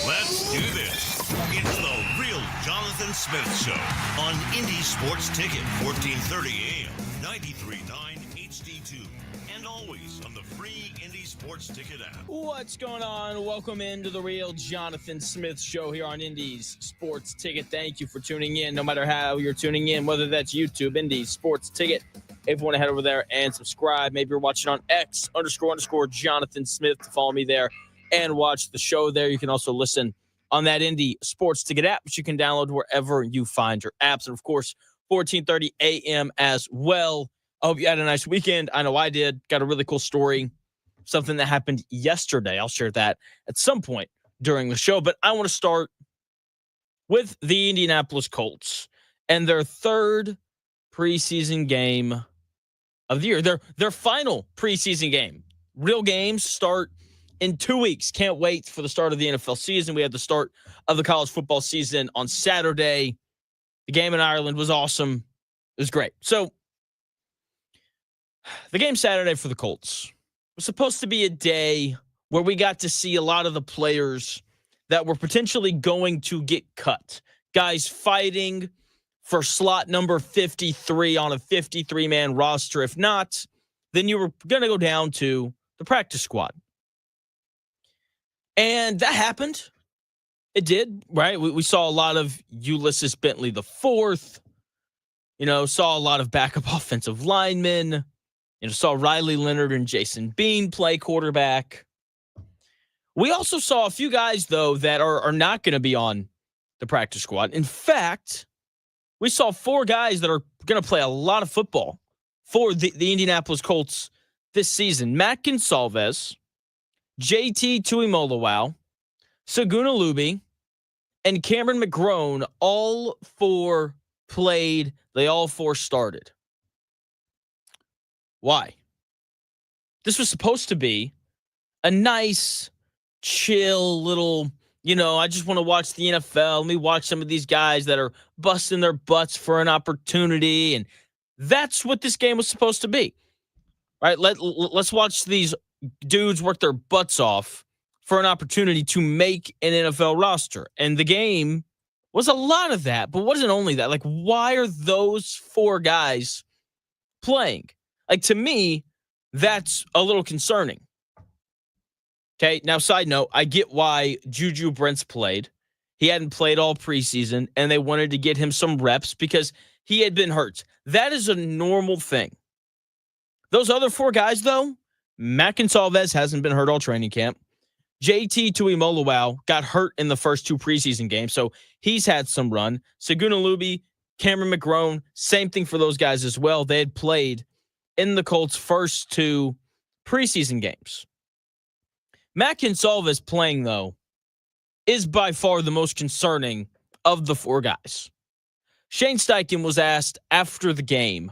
Let's do this. It's the Real Jonathan Smith Show on Indie Sports Ticket, 1430 AM, 93.9 HD2, and always on the free Indie Sports Ticket app. What's going on? Welcome into the Real Jonathan Smith Show here on Indie's Sports Ticket. Thank you for tuning in, no matter how you're tuning in, whether that's YouTube, Indie's Sports Ticket. If you want to head over there and subscribe, maybe you're watching on X__Jonathan Smith to follow me there and watch the show there. You can also listen on that Indie Sports Ticket app, which you can download wherever you find your apps. And, of course, 14:30 a.m. as well. I hope you had a nice weekend. I know I did. Got a really cool story, something that happened yesterday. I'll share that at some point during the show. But I want to start with the Indianapolis Colts and their third preseason game of the year. Their final preseason game. Real games start in 2 weeks. Can't wait for the start of the NFL season. We had the start of the college football season on Saturday. The game in Ireland was awesome. It was great. So the game Saturday for the Colts was supposed to be a day where we got to see a lot of the players that were potentially going to get cut. Guys fighting for slot number 53 on a 53-man roster. If not, then you were going to go down to the practice squad. And that happened. It did, right? We saw a lot of Ulysses Bentley the fourth. Saw a lot of backup offensive linemen. Saw Riley Leonard and Jason Bean play quarterback. We also saw a few guys, though, that are not going to be on the practice squad. In fact, we saw four guys that are going to play a lot of football for the Indianapolis Colts this season. Matt Gonsalves, JT Tuimoloau, Saguna Luby, and Cameron McGrone, all four played. They all four started. Why? This was supposed to be a nice, chill little, I just want to watch the NFL. Let me watch some of these guys that are busting their butts for an opportunity. And that's what this game was supposed to be. Right? Let's watch these dudes work their butts off for an opportunity to make an NFL roster. And the game was a lot of that, but wasn't only that. Like, why are those four guys playing? Like, to me, that's a little concerning. Okay, now, side note, I get why Juju Brents played. He hadn't played all preseason, and they wanted to get him some reps because he had been hurt. That is a normal thing. Those other four guys, though, Matt Gonsalves hasn't been hurt all training camp. JT Tuimoloau got hurt in the first two preseason games, so he's had some run. Saguna Luby, Cameron McGrone, same thing for those guys as well. They had played in the Colts' first two preseason games. Matt Gonsalves playing, though, is by far the most concerning of the four guys. Shane Steichen was asked after the game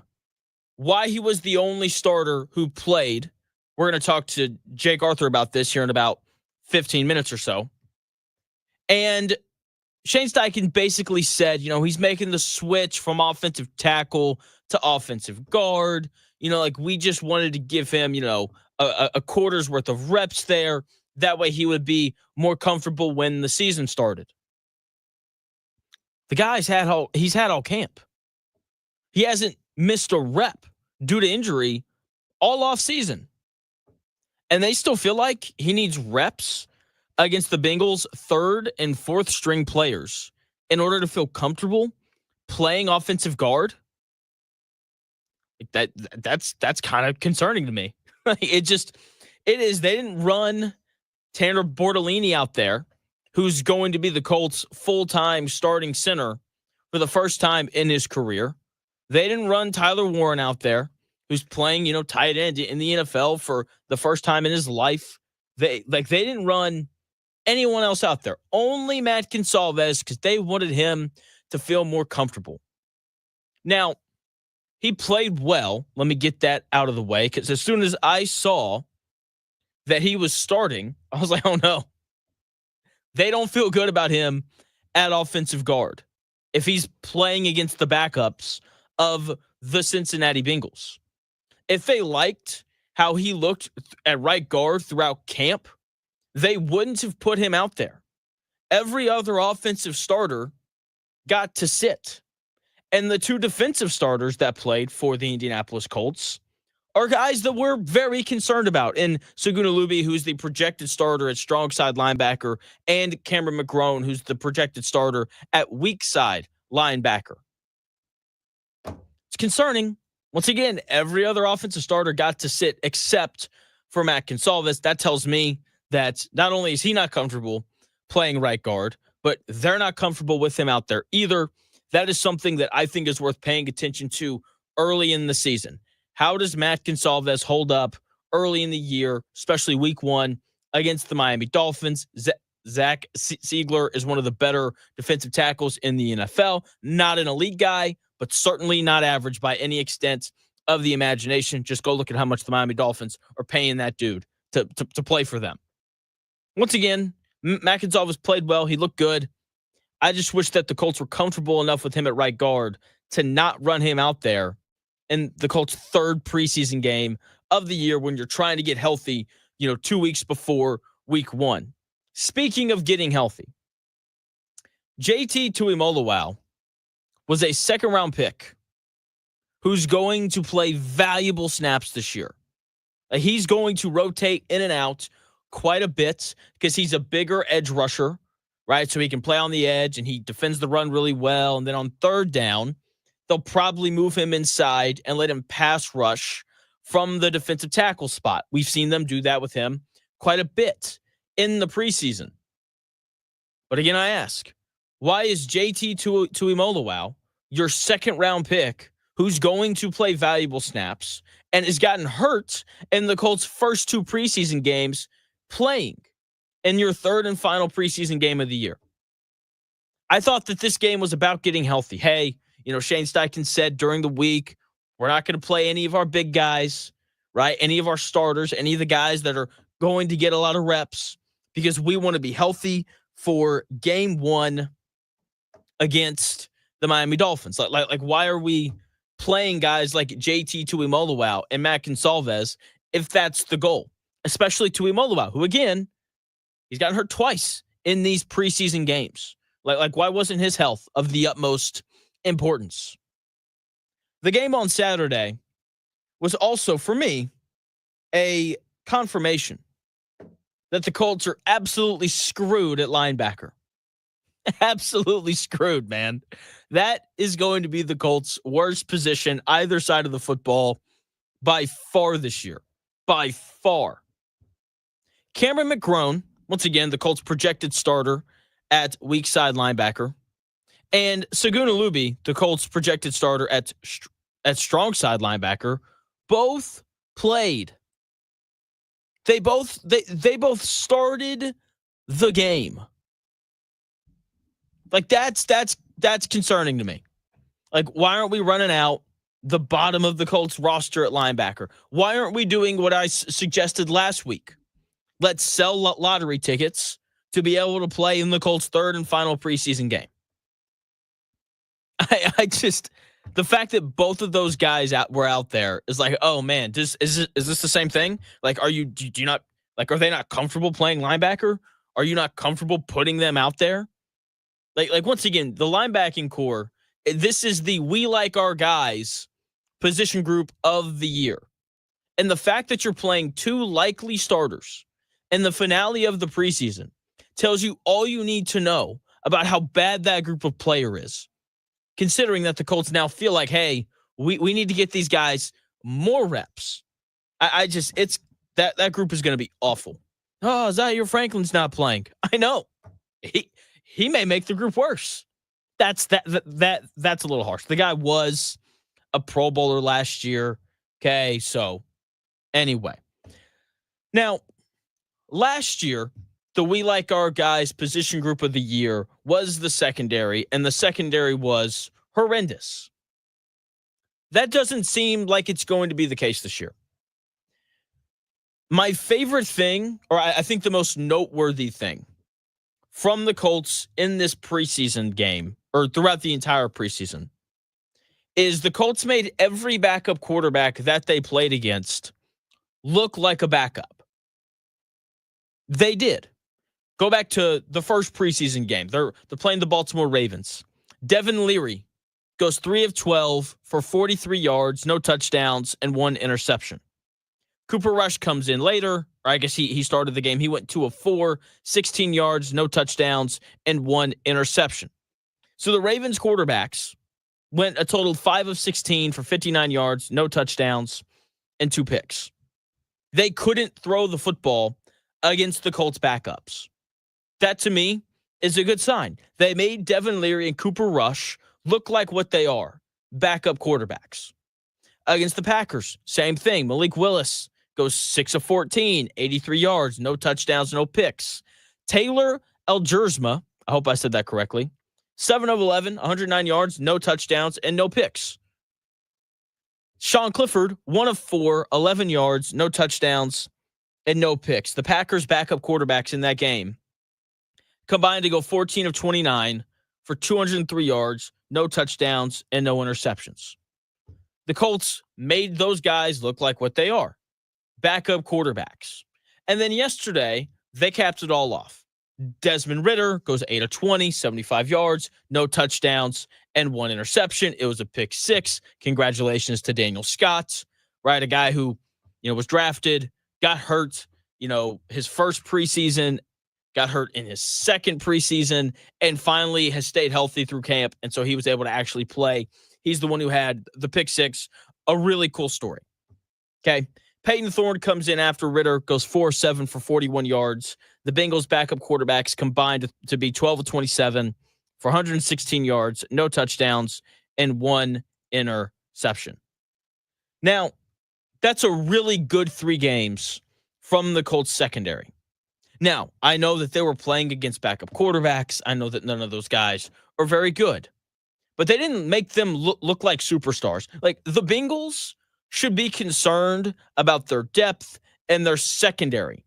why he was the only starter who played. We're going to talk to Jake Arthur about this here in about 15 minutes or so. And Shane Steichen basically said, he's making the switch from offensive tackle to offensive guard. We just wanted to give him, a quarter's worth of reps there. That way he would be more comfortable when the season started. The guy's he's had all camp. He hasn't missed a rep due to injury all off season. And they still feel like he needs reps against the Bengals' third and fourth string players in order to feel comfortable playing offensive guard. That's kind of concerning to me. It is. They didn't run Tanner Bortolini out there, who's going to be the Colts' full-time starting center for the first time in his career. They didn't run Tyler Warren out there, who's playing, tight end in the NFL for the first time in his life. They didn't run anyone else out there. Only Matt Gonsalves, because they wanted him to feel more comfortable. Now, he played well. Let me get that out of the way, because as soon as I saw that he was starting, I was like, oh no. They don't feel good about him at offensive guard if he's playing against the backups of the Cincinnati Bengals. If they liked how he looked at right guard throughout camp, they wouldn't have put him out there. Every other offensive starter got to sit. And the two defensive starters that played for the Indianapolis Colts are guys that we're very concerned about. In Sugunulubi, who's the projected starter at strong side linebacker, and Cameron McGrone, who's the projected starter at weak side linebacker. It's concerning. Once again, every other offensive starter got to sit except for Matt Gonsalves. That tells me that not only is he not comfortable playing right guard, but they're not comfortable with him out there either. That is something that I think is worth paying attention to early in the season. How does Matt Gonsalves hold up early in the year, especially week one against the Miami Dolphins? Zach Siegler is one of the better defensive tackles in the NFL. Not an elite guy, but certainly not average by any extent of the imagination. Just go look at how much the Miami Dolphins are paying that dude to play for them. Once again, Matt Gonsalves played well. He looked good. I just wish that the Colts were comfortable enough with him at right guard to not run him out there in the Colts' third preseason game of the year when you're trying to get healthy, 2 weeks before week one. Speaking of getting healthy, JT Tuimoloau was a second-round pick who's going to play valuable snaps this year. He's going to rotate in and out quite a bit because he's a bigger edge rusher, right? So he can play on the edge, and he defends the run really well. And then on third down, they'll probably move him inside and let him pass rush from the defensive tackle spot. We've seen them do that with him quite a bit in the preseason. But again, I ask, why is JT Tuimoloau your second-round pick who's going to play valuable snaps and has gotten hurt in the Colts' first two preseason games playing in your third and final preseason game of the year? I thought that this game was about getting healthy. Hey, Shane Steichen said during the week, we're not going to play any of our big guys, right? Any of our starters, any of the guys that are going to get a lot of reps because we want to be healthy for game one against the Miami Dolphins. Like why are we playing guys like JT Tuimoloau and Matt Gonsalves if that's the goal? Especially Tuimoloau, who again, he's gotten hurt twice in these preseason games. Like why wasn't his health of the utmost importance? The game on Saturday was also, for me, a confirmation that the Colts are absolutely screwed at linebacker. Absolutely screwed, man. That is going to be the Colts' worst position either side of the football by far this year. By far. Cameron McGrone, once again, the Colts' projected starter at weak side linebacker, and Sugunulubi, the Colts' projected starter at strong side linebacker, both played. They both started the game. Like that's concerning to me. Like, why aren't we running out the bottom of the Colts roster at linebacker? Why aren't we doing what I suggested last week? Let's sell lottery tickets to be able to play in the Colts' third and final preseason game. I just, the fact that both of those guys were out there is like, oh man, is this the same thing? Like, do you not, like, are they not comfortable playing linebacker? Are you not comfortable putting them out there? Like once again, the linebacking core, this is the we like our guys position group of the year. And the fact that you're playing two likely starters in the finale of the preseason tells you all you need to know about how bad that group of player is. Considering that the Colts now feel like, hey, we need to get these guys more reps. It's that group is going to be awful. Oh, Zaire Franklin's not playing. I know. He may make the group worse. That's a little harsh. The guy was a Pro Bowler last year. Okay, so anyway. Now, last year, the We Like Our Guys position group of the year was the secondary, and the secondary was horrendous. That doesn't seem like it's going to be the case this year. My favorite thing, or I think the most noteworthy thing from the Colts in this preseason game, or throughout the entire preseason, is the Colts made every backup quarterback that they played against look like a backup. They did. Go back to the first preseason game. They're playing the Baltimore Ravens. Devin Leary goes 3 of 12 for 43 yards, no touchdowns, and 1 interception. Cooper Rush comes in later. Or I guess he started the game. He went 2 of 4, 16 yards, no touchdowns, and 1 interception. So the Ravens quarterbacks went a total of 5 of 16 for 59 yards, no touchdowns, and 2 picks. They couldn't throw the football against the Colts backups. That, to me, is a good sign. They made Devin Leary and Cooper Rush look like what they are, backup quarterbacks. Against the Packers, same thing. Malik Willis goes 6 of 14, 83 yards, no touchdowns, no picks. Taylor Algersma, I hope I said that correctly, 7 of 11, 109 yards, no touchdowns, and no picks. Sean Clifford, 1 of 4, 11 yards, no touchdowns, and no picks. The Packers' backup quarterbacks in that game combined to go 14 of 29 for 203 yards, no touchdowns, and no interceptions. The Colts made those guys look like what they are, backup quarterbacks. And then yesterday, they capped it all off. Desmond Ridder goes 8 of 20, 75 yards, no touchdowns, and 1 interception. It was a pick 6. Congratulations to Daniel Scott, right? A guy who, was drafted, got hurt, his first preseason, got hurt in his second preseason, and finally has stayed healthy through camp. And so he was able to actually play. He's the one who had the pick 6. A really cool story. Okay. Peyton Thorne comes in after Ridder, goes 4-7 for 41 yards. The Bengals backup quarterbacks combined to be 12 of 27 for 116 yards, no touchdowns, and 1 interception. Now, that's a really good 3 games from the Colts secondary. Now, I know that they were playing against backup quarterbacks. I know that none of those guys are very good. But they didn't make them look like superstars. Like, the Bengals should be concerned about their depth and their secondary.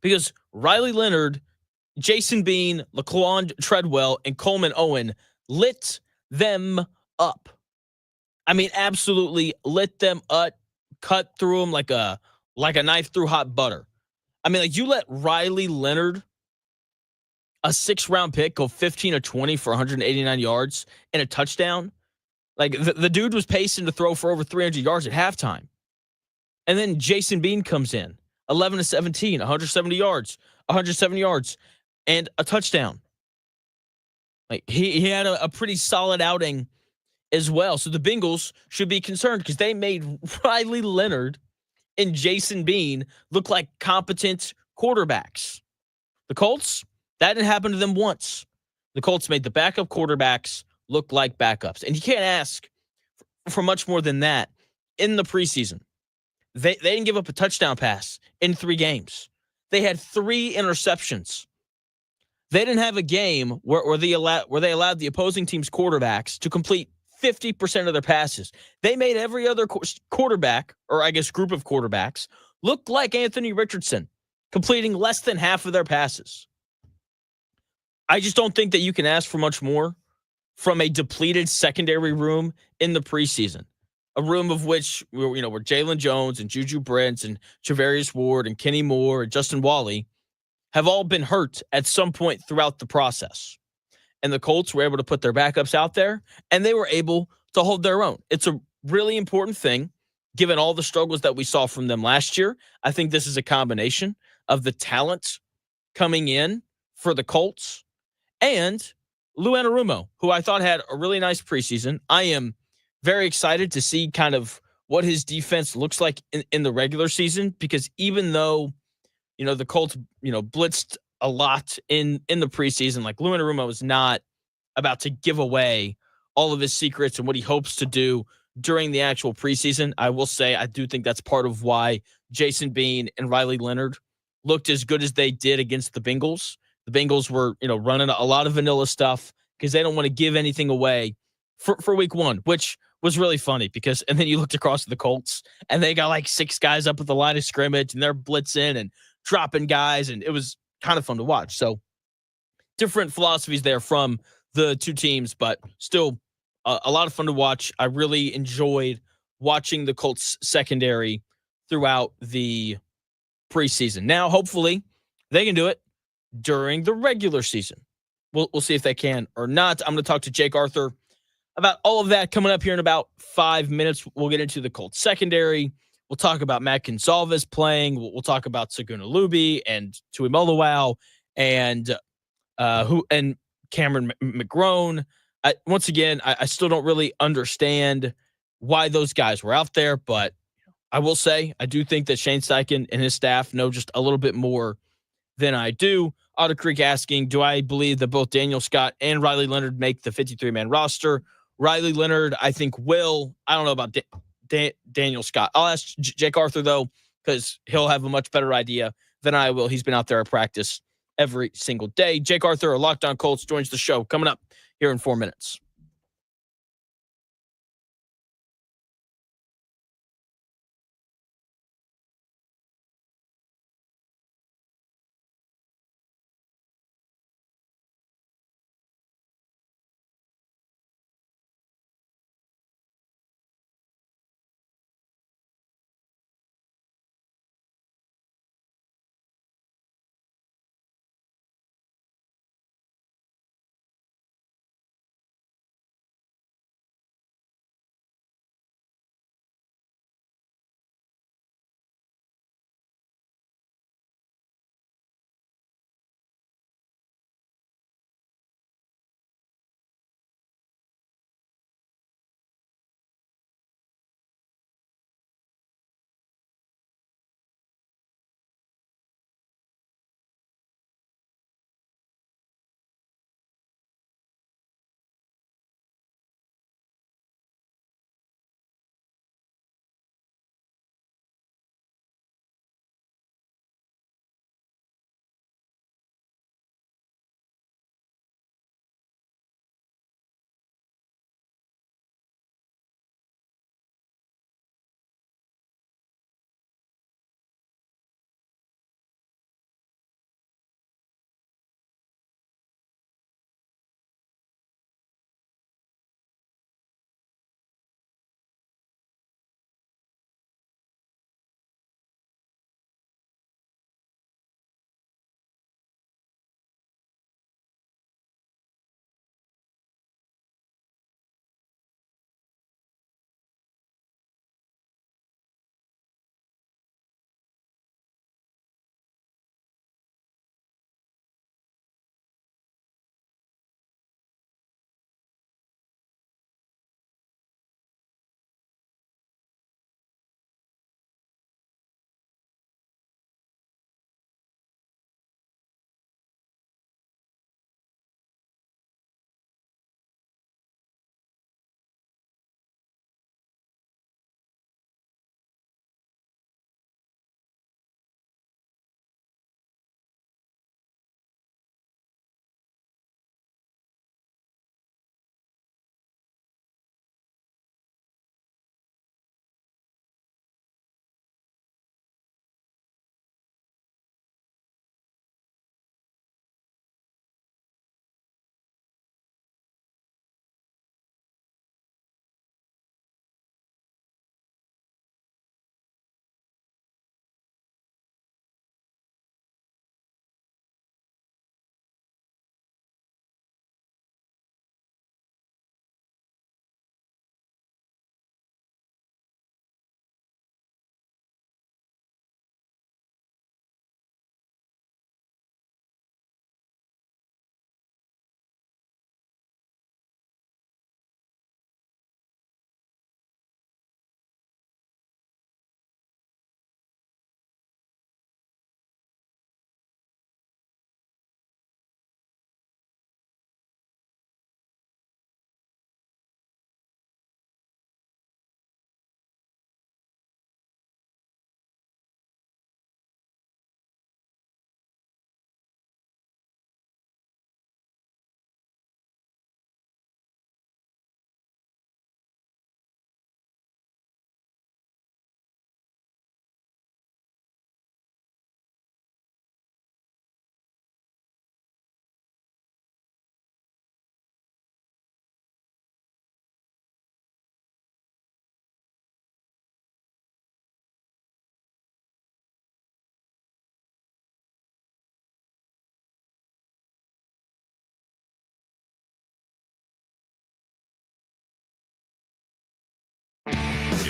Because Riley Leonard, Jason Bean, Laquan Treadwell, and Coleman Owen lit them up. I mean, absolutely lit them up, cut through them like a knife through hot butter. I mean, like, you let Riley Leonard, a 6th-round pick, go 15 of 20 for 189 yards and a touchdown. Like, the dude was pacing to throw for over 300 yards at halftime. And then Jason Bean comes in, 11 of 17, 170 yards, 107 yards, and a touchdown. Like, he had a pretty solid outing as well. So the Bengals should be concerned because they made Riley Leonard and Jason Bean look like competent quarterbacks. The Colts, that didn't happen to them once. The Colts made the backup quarterbacks look like backups. And you can't ask for much more than that in the preseason. They didn't give up a touchdown pass in 3 games. They had 3 interceptions. They didn't have a game where they allowed the opposing team's quarterbacks to complete 50% of their passes. They made every other quarterback, or I guess group of quarterbacks, look like Anthony Richardson, completing less than half of their passes. I just don't think that you can ask for much more from a depleted secondary room in the preseason. A room of which, where Jalen Jones and Juju Brents and Travarius Ward and Kenny Moore and Justin Wally have all been hurt at some point throughout the process. And the Colts were able to put their backups out there, and they were able to hold their own. It's a really important thing, given all the struggles that we saw from them last year. I think this is a combination of the talent coming in for the Colts and Lou Anarumo, who I thought had a really nice preseason. I am very excited to see kind of what his defense looks like in the regular season, because even though, the Colts, blitzed a lot in the preseason, like, Lou Anarumo is not about to give away all of his secrets and what he hopes to do during the actual preseason. I will say I do think that's part of why Jason Bean and Riley Leonard looked as good as they did against the Bengals. The Bengals were, running a lot of vanilla stuff because they don't want to give anything away for week 1, which was really funny because, and then you looked across to the Colts and they got like 6 guys up at the line of scrimmage and they're blitzing and dropping guys, and it was kind of fun to watch. So different philosophies there from the 2 teams, but still a lot of fun to watch. I really enjoyed watching the Colts secondary throughout the preseason. Now, hopefully they can do it during the regular season. We'll see if they can or not. I'm going to talk to Jake Arthur about all of that coming up here in about 5 minutes. We'll get into the Colts secondary. We'll talk about Matt Gonzalez playing. We'll talk about Saguna Luby and Tui Molowau and Cameron McGrone. Once again, I still don't really understand why those guys were out there, but I will say I do think that Shane Steichen and his staff know just a little bit more than I do. Otter Creek asking, do I believe that both Daniel Scott and Riley Leonard make the 53-man roster? Riley Leonard, I think, will. I don't know about Daniel Scott. I'll ask Jake Arthur, though, because he'll have a much better idea than I will. He's been out there at practice every single day. Jake Arthur, Locked On Colts, joins the show coming up here in 4 minutes.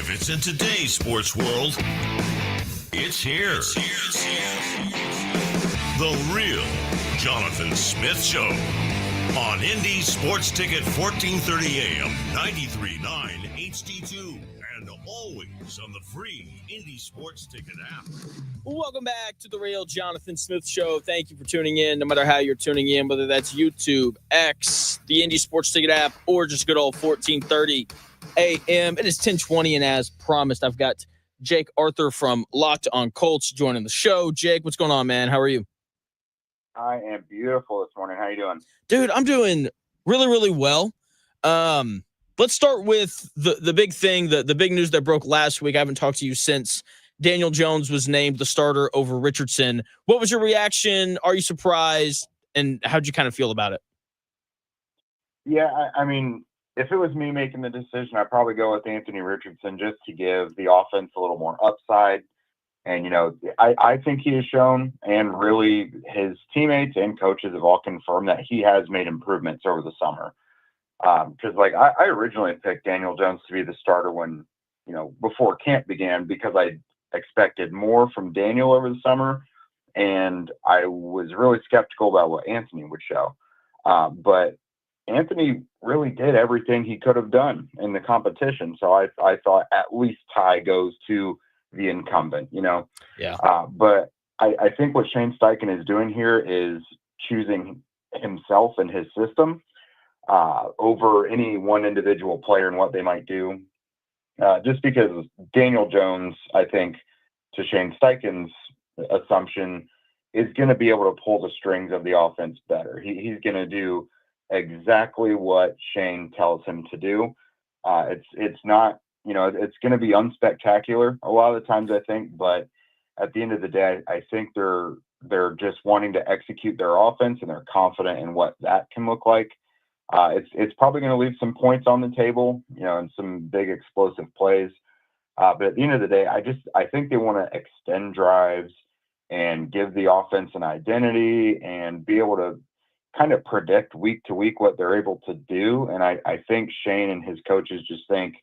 If it's in today's sports world, it's here. The real Jonathan Smith Show on Indy Sports Ticket 1430 AM, 93.9 HD2, and always on the free Indy Sports Ticket app. Welcome back to the real Jonathan Smith Show. Thank you for tuning in, no matter how you're tuning in, whether that's YouTube, X, the Indy Sports Ticket app, or just good old 1430 AM. It is 10:20, and as promised, I've got Jake Arthur from Locked on Colts joining the show. Jake, what's going on, man? How are you? I am beautiful this morning. How you doing? Dude, I'm doing really, really well. Let's start with the big thing, the big news that broke last week. I haven't talked to you since Daniel Jones was named the starter over Richardson. What was your reaction? Are you surprised? And how'd you kind of feel about it? Yeah, I mean, if it was me making the decision, I'd probably go with Anthony Richardson just to give the offense a little more upside. And, you know, I think he has shown, and really his teammates and coaches have all confirmed that he has made improvements over the summer. Because, I originally picked Daniel Jones to be the starter when, you know, before camp began, because I expected more from Daniel over the summer, and I was really skeptical about what Anthony would show. But Anthony really did everything he could have done in the competition. So I thought at least tie goes to the incumbent, you know? Yeah. But I think what Shane Steichen is doing here is choosing himself and his system over any one individual player and what they might do. Just because Daniel Jones, I think, to Shane Steichen's assumption, is going to be able to pull the strings of the offense better. He's going to do exactly what Shane tells him to do. It's not, you know, it's going to be unspectacular a lot of the times, I think, but at the end of the day, I think they're just wanting to execute their offense, and they're confident in what that can look like. It's probably going to leave some points on the table, you know, and some big explosive plays. But at the end of the day, I think they want to extend drives and give the offense an identity and be able to kind of predict week to week what they're able to do. And I think Shane and his coaches just think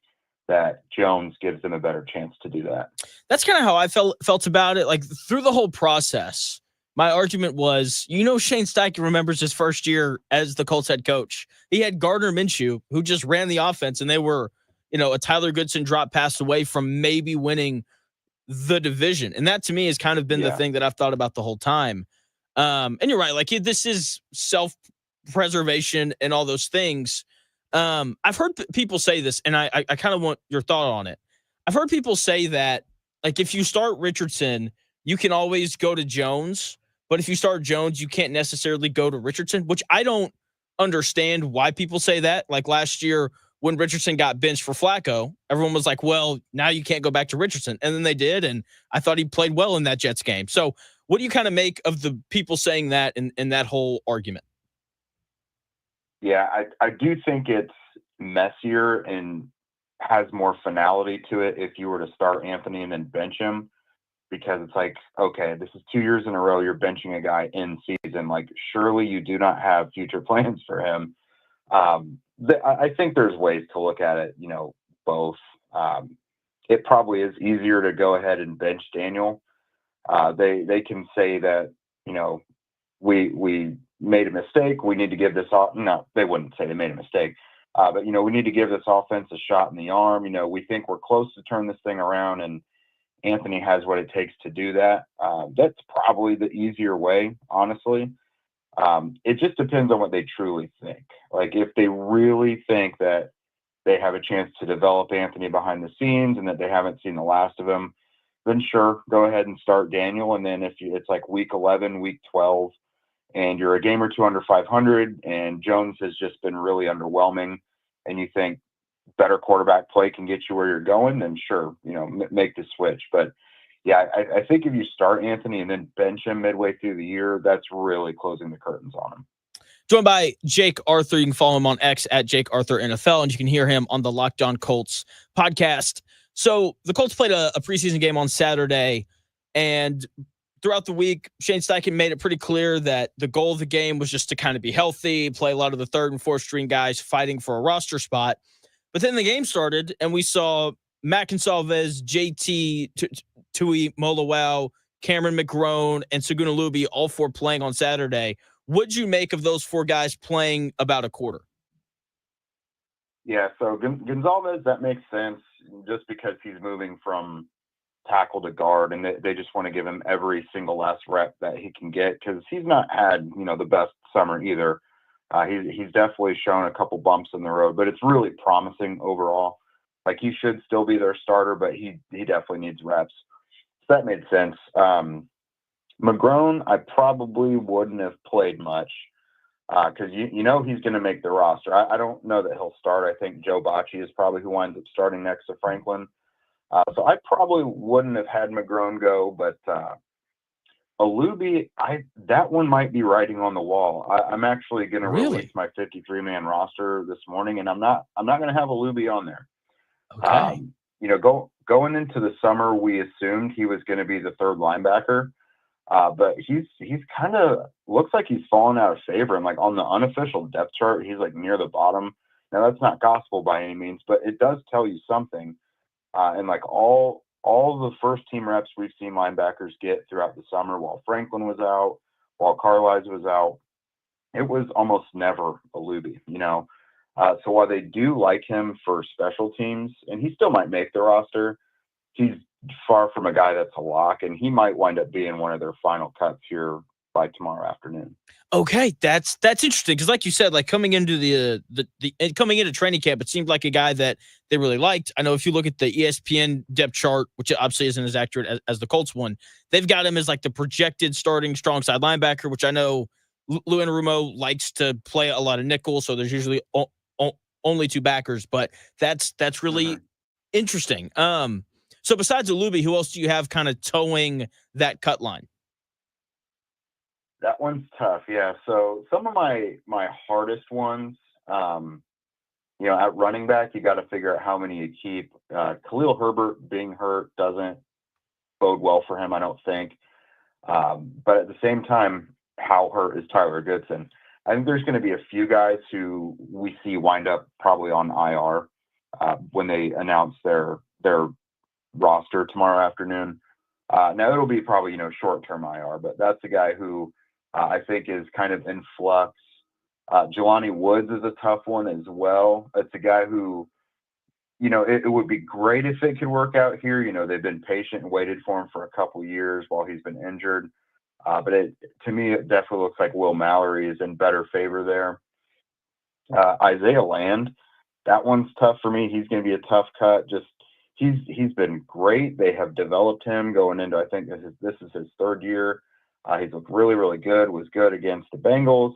that Jones gives them a better chance to do that. That's kind of how I felt about it. Like, through the whole process, my argument was, you know, Shane Steichen remembers his first year as the Colts head coach. He had Gardner Minshew, who just ran the offense, and they were, you know, a Tyler Goodson drop pass away from maybe winning the division. And that, to me, has kind of been the thing that I've thought about the whole time. And you're right. Like, this is self-preservation and all those things. I've heard people say this, and I kind of want your thought on it. I've heard people say that, like, if you start Richardson, you can always go to Jones, but if you start Jones, you can't necessarily go to Richardson, which I don't understand why people say that. Like, last year when Richardson got benched for Flacco, everyone was like, well, now you can't go back to Richardson. And then they did, and I thought he played well in that Jets game. So what do you kind of make of the people saying that in that whole argument? Yeah, I do think it's messier and has more finality to it if you were to start Anthony and then bench him, because it's like, okay, this is 2 years in a row you're benching a guy in season. Like, surely you do not have future plans for him. I think there's ways to look at it, you know, both. It probably is easier to go ahead and bench Daniel. They can say that, you know, we made a mistake. We need to give this off. No, they wouldn't say they made a mistake. But, you know, we need to give this offense a shot in the arm. You know, we think we're close to turn this thing around, and Anthony has what it takes to do that. That's probably the easier way, honestly. It just depends on what they truly think. Like, if they really think that they have a chance to develop Anthony behind the scenes and that they haven't seen the last of him, then sure, go ahead and start Daniel. And then it's like week 11, week 12, and you're a game or two under 500, and Jones has just been really underwhelming, and you think better quarterback play can get you where you're going, then sure, you know, make the switch. But yeah, I think if you start Anthony and then bench him midway through the year, that's really closing the curtains on him. Joined by Jake Arthur. You can follow him on X at Jake Arthur NFL, and you can hear him on the Locked on Colts podcast. So the Colts played a preseason game on Saturday, and throughout the week, Shane Steichen made it pretty clear that the goal of the game was just to kind of be healthy, play a lot of the third and fourth string guys fighting for a roster spot. But then the game started, and we saw Matt Consalves, JT Tui Molawau, Cameron McGrone, and Saguna Luby, all four playing on Saturday. What'd you make of those four guys playing about a quarter? Yeah, so Gonzalez, that makes sense just because he's moving from tackle to guard, and they just want to give him every single last rep that he can get because he's not had, the best summer either. He's definitely shown a couple bumps in the road, but it's really promising overall. Like, he should still be their starter, but he definitely needs reps. So that made sense. McGrone, I probably wouldn't have played much because he's going to make the roster. I don't know that he'll start. I think Joe Bocci is probably who winds up starting next to Franklin. So I probably wouldn't have had McGrone go, but Alubi, that one might be writing on the wall. I'm actually going to release my 53-man roster this morning, and I'm not going to have Alubi on there. Okay. Going into the summer, we assumed he was going to be the third linebacker, but he's kind of looks like he's fallen out of favor. And like on the unofficial depth chart, he's like near the bottom. Now that's not gospel by any means, but it does tell you something. And like all the first team reps we've seen linebackers get throughout the summer, while Franklin was out, while Carlisle was out, it was almost never Alubi, So while they do like him for special teams, and he still might make the roster, he's far from a guy that's a lock, and he might wind up being one of their final cuts here by tomorrow afternoon. Okay, that's interesting because, like you said, like coming into coming into training camp, it seemed like a guy that they really liked. I know if you look at the ESPN depth chart, which obviously isn't as accurate as the Colts one, they've got him as like the projected starting strong side linebacker, which I know Lou Anarumo likes to play a lot of nickel, so there's usually only two backers, but that's really interesting. So besides Alubi, who else do you have kind of towing that cut line? That one's tough, yeah. So some of my hardest ones, at running back, you got to figure out how many you keep. Khalil Herbert being hurt doesn't bode well for him, I don't think. But at the same time, how hurt is Tyler Goodson? I think there's going to be a few guys who we see wind up probably on IR when they announce their roster tomorrow afternoon. Now it'll be probably, short-term IR, but that's a guy who I think is kind of in flux. Jelani Woods is a tough one as well. It's a guy who, it would be great if it could work out here. They've been patient and waited for him for a couple years while he's been injured. But to me, it definitely looks like Will Mallory is in better favor there. Isaiah Land, that one's tough for me. He's going to be a tough cut. Just he's been great. They have developed him going into, I think this is his third year. He's looked really, really good, was good against the Bengals.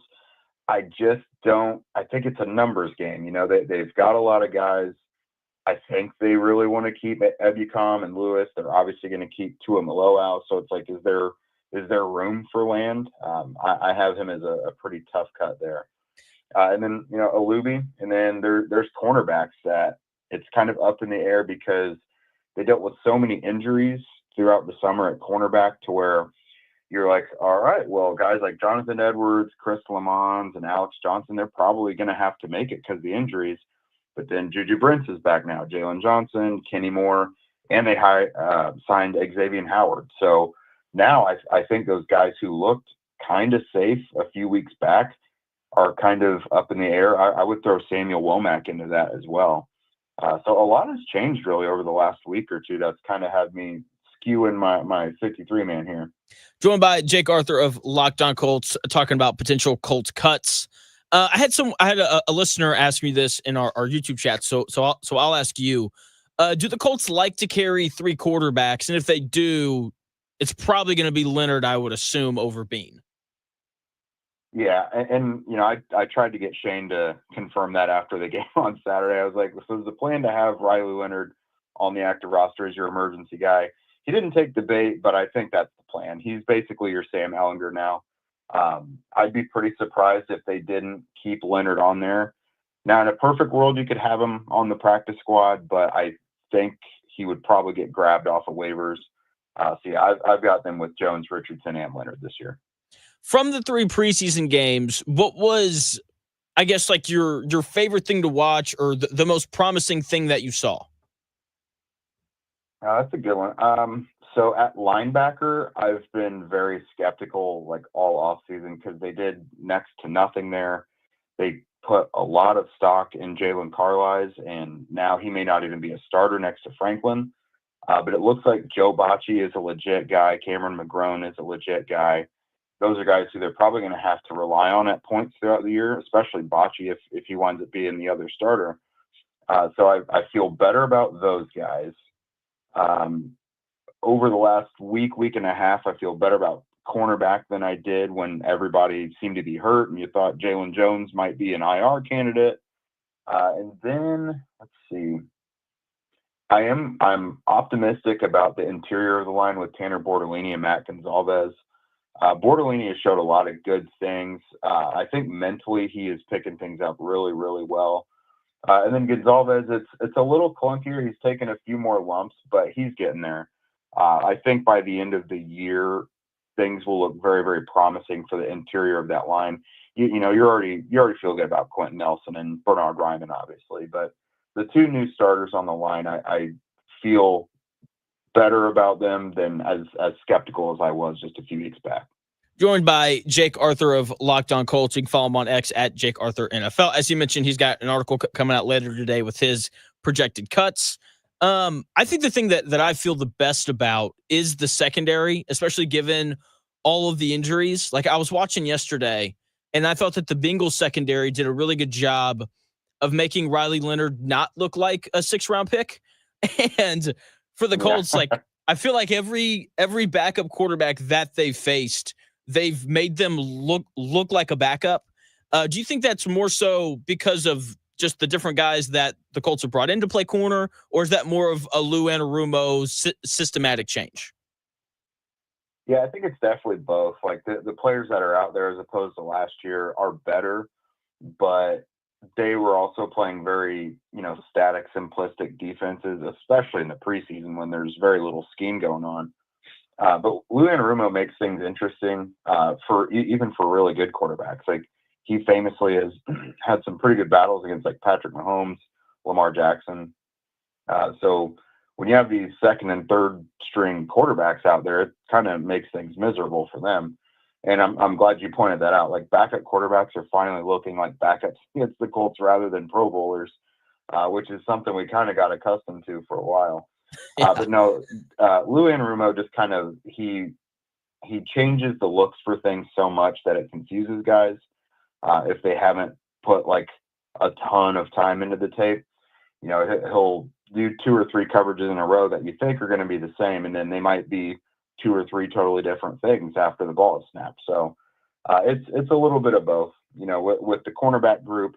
I think it's a numbers game. They've got a lot of guys. I think they really want to keep Ebukam and Lewis. They're obviously going to keep Tua Maloau. So it's like, is there room for Land? I have him as a pretty tough cut there. And then, Alubi, and then there's cornerbacks that it's kind of up in the air because they dealt with so many injuries throughout the summer at cornerback to where you're like, all right, well, guys like Jonathan Edwards, Chris Lamons, and Alex Johnson, they're probably going to have to make it because of the injuries. But then Juju Brents is back now, Jalen Johnson, Kenny Moore, and they signed Xavier Howard. So now I think those guys who looked kind of safe a few weeks back are kind of up in the air. I would throw Samuel Womack into that as well. So a lot has changed really over the last week or two. That's kind of had me skewing my 53-man here. Joined by Jake Arthur of Locked On Colts, talking about potential Colts cuts. I had a listener ask me this in our YouTube chat, so I'll ask you: do the Colts like to carry three quarterbacks? And if they do, it's probably going to be Leonard, I would assume, over Bean. Yeah, and I tried to get Shane to confirm that after the game on Saturday. I was like, so is the plan to have Riley Leonard on the active roster as your emergency guy? He didn't take the bait, but I think that's the plan. He's basically your Sam Ehlinger now. I'd be pretty surprised if they didn't keep Leonard on there. Now, in a perfect world, you could have him on the practice squad, but I think he would probably get grabbed off of waivers. I've got them with Jones, Richardson, and Leonard this year. From the three preseason games, what was, I guess, like your favorite thing to watch or the most promising thing that you saw? That's a good one. So at linebacker, I've been very skeptical like all off season because they did next to nothing there. They put a lot of stock in Jalen Carlisle, and now he may not even be a starter next to Franklin. But it looks like Joe Bocci is a legit guy. Cameron McGrone is a legit guy. Those are guys who they're probably going to have to rely on at points throughout the year, especially Bocci if he winds up being the other starter. So I feel better about those guys. Um, Over the last week and a half, I feel better about cornerback than I did when everybody seemed to be hurt and you thought Jalen Jones might be an IR candidate. And then let's see. I'm optimistic about the interior of the line with Tanner Bortolini and Matt Gonzalez. Bortolini has showed a lot of good things. I think mentally he is picking things up really, really well. And then Gonzalez, it's a little clunkier. He's taken a few more lumps, but he's getting there. I think by the end of the year, things will look very, very promising for the interior of that line. You know, you already feel good about Quentin Nelson and Bernard Ryman, obviously, but the two new starters on the line, I feel better about them than as skeptical as I was just a few weeks back. Joined by Jake Arthur of Locked On Colts. You can follow him on X at Jake Arthur NFL. As you mentioned, he's got an article coming out later today with his projected cuts. I think the thing that I feel the best about is the secondary, especially given all of the injuries. Like I was watching yesterday, and I thought that the Bengals secondary did a really good job of making Riley Leonard not look like a 6th-round pick. And for the Colts, like I feel like every backup quarterback that they faced, they've made them look like a backup. Do you think that's more so because of just the different guys that the Colts have brought in to play corner, or is that more of a Lou Anarumo systematic change? Yeah, I think it's definitely both. Like the players that are out there as opposed to last year are better, but they were also playing very, static, simplistic defenses, especially in the preseason when there's very little scheme going on. But Lou Anarumo makes things interesting even for really good quarterbacks. Like he famously has had some pretty good battles against like Patrick Mahomes, Lamar Jackson. So when you have these second and third string quarterbacks out there, it kind of makes things miserable for them. And I'm glad you pointed that out. Like backup quarterbacks are finally looking like backups against the Colts rather than Pro Bowlers, which is something we kind of got accustomed to for a while. Yeah. But no, Lou Anarumo just kind of he changes the looks for things so much that it confuses guys if they haven't put like a ton of time into the tape. He'll do 2 or 3 coverages in a row that you think are going to be the same, and then they might be 2 or 3 totally different things after the ball is snapped. So it's a little bit of both. With the cornerback group,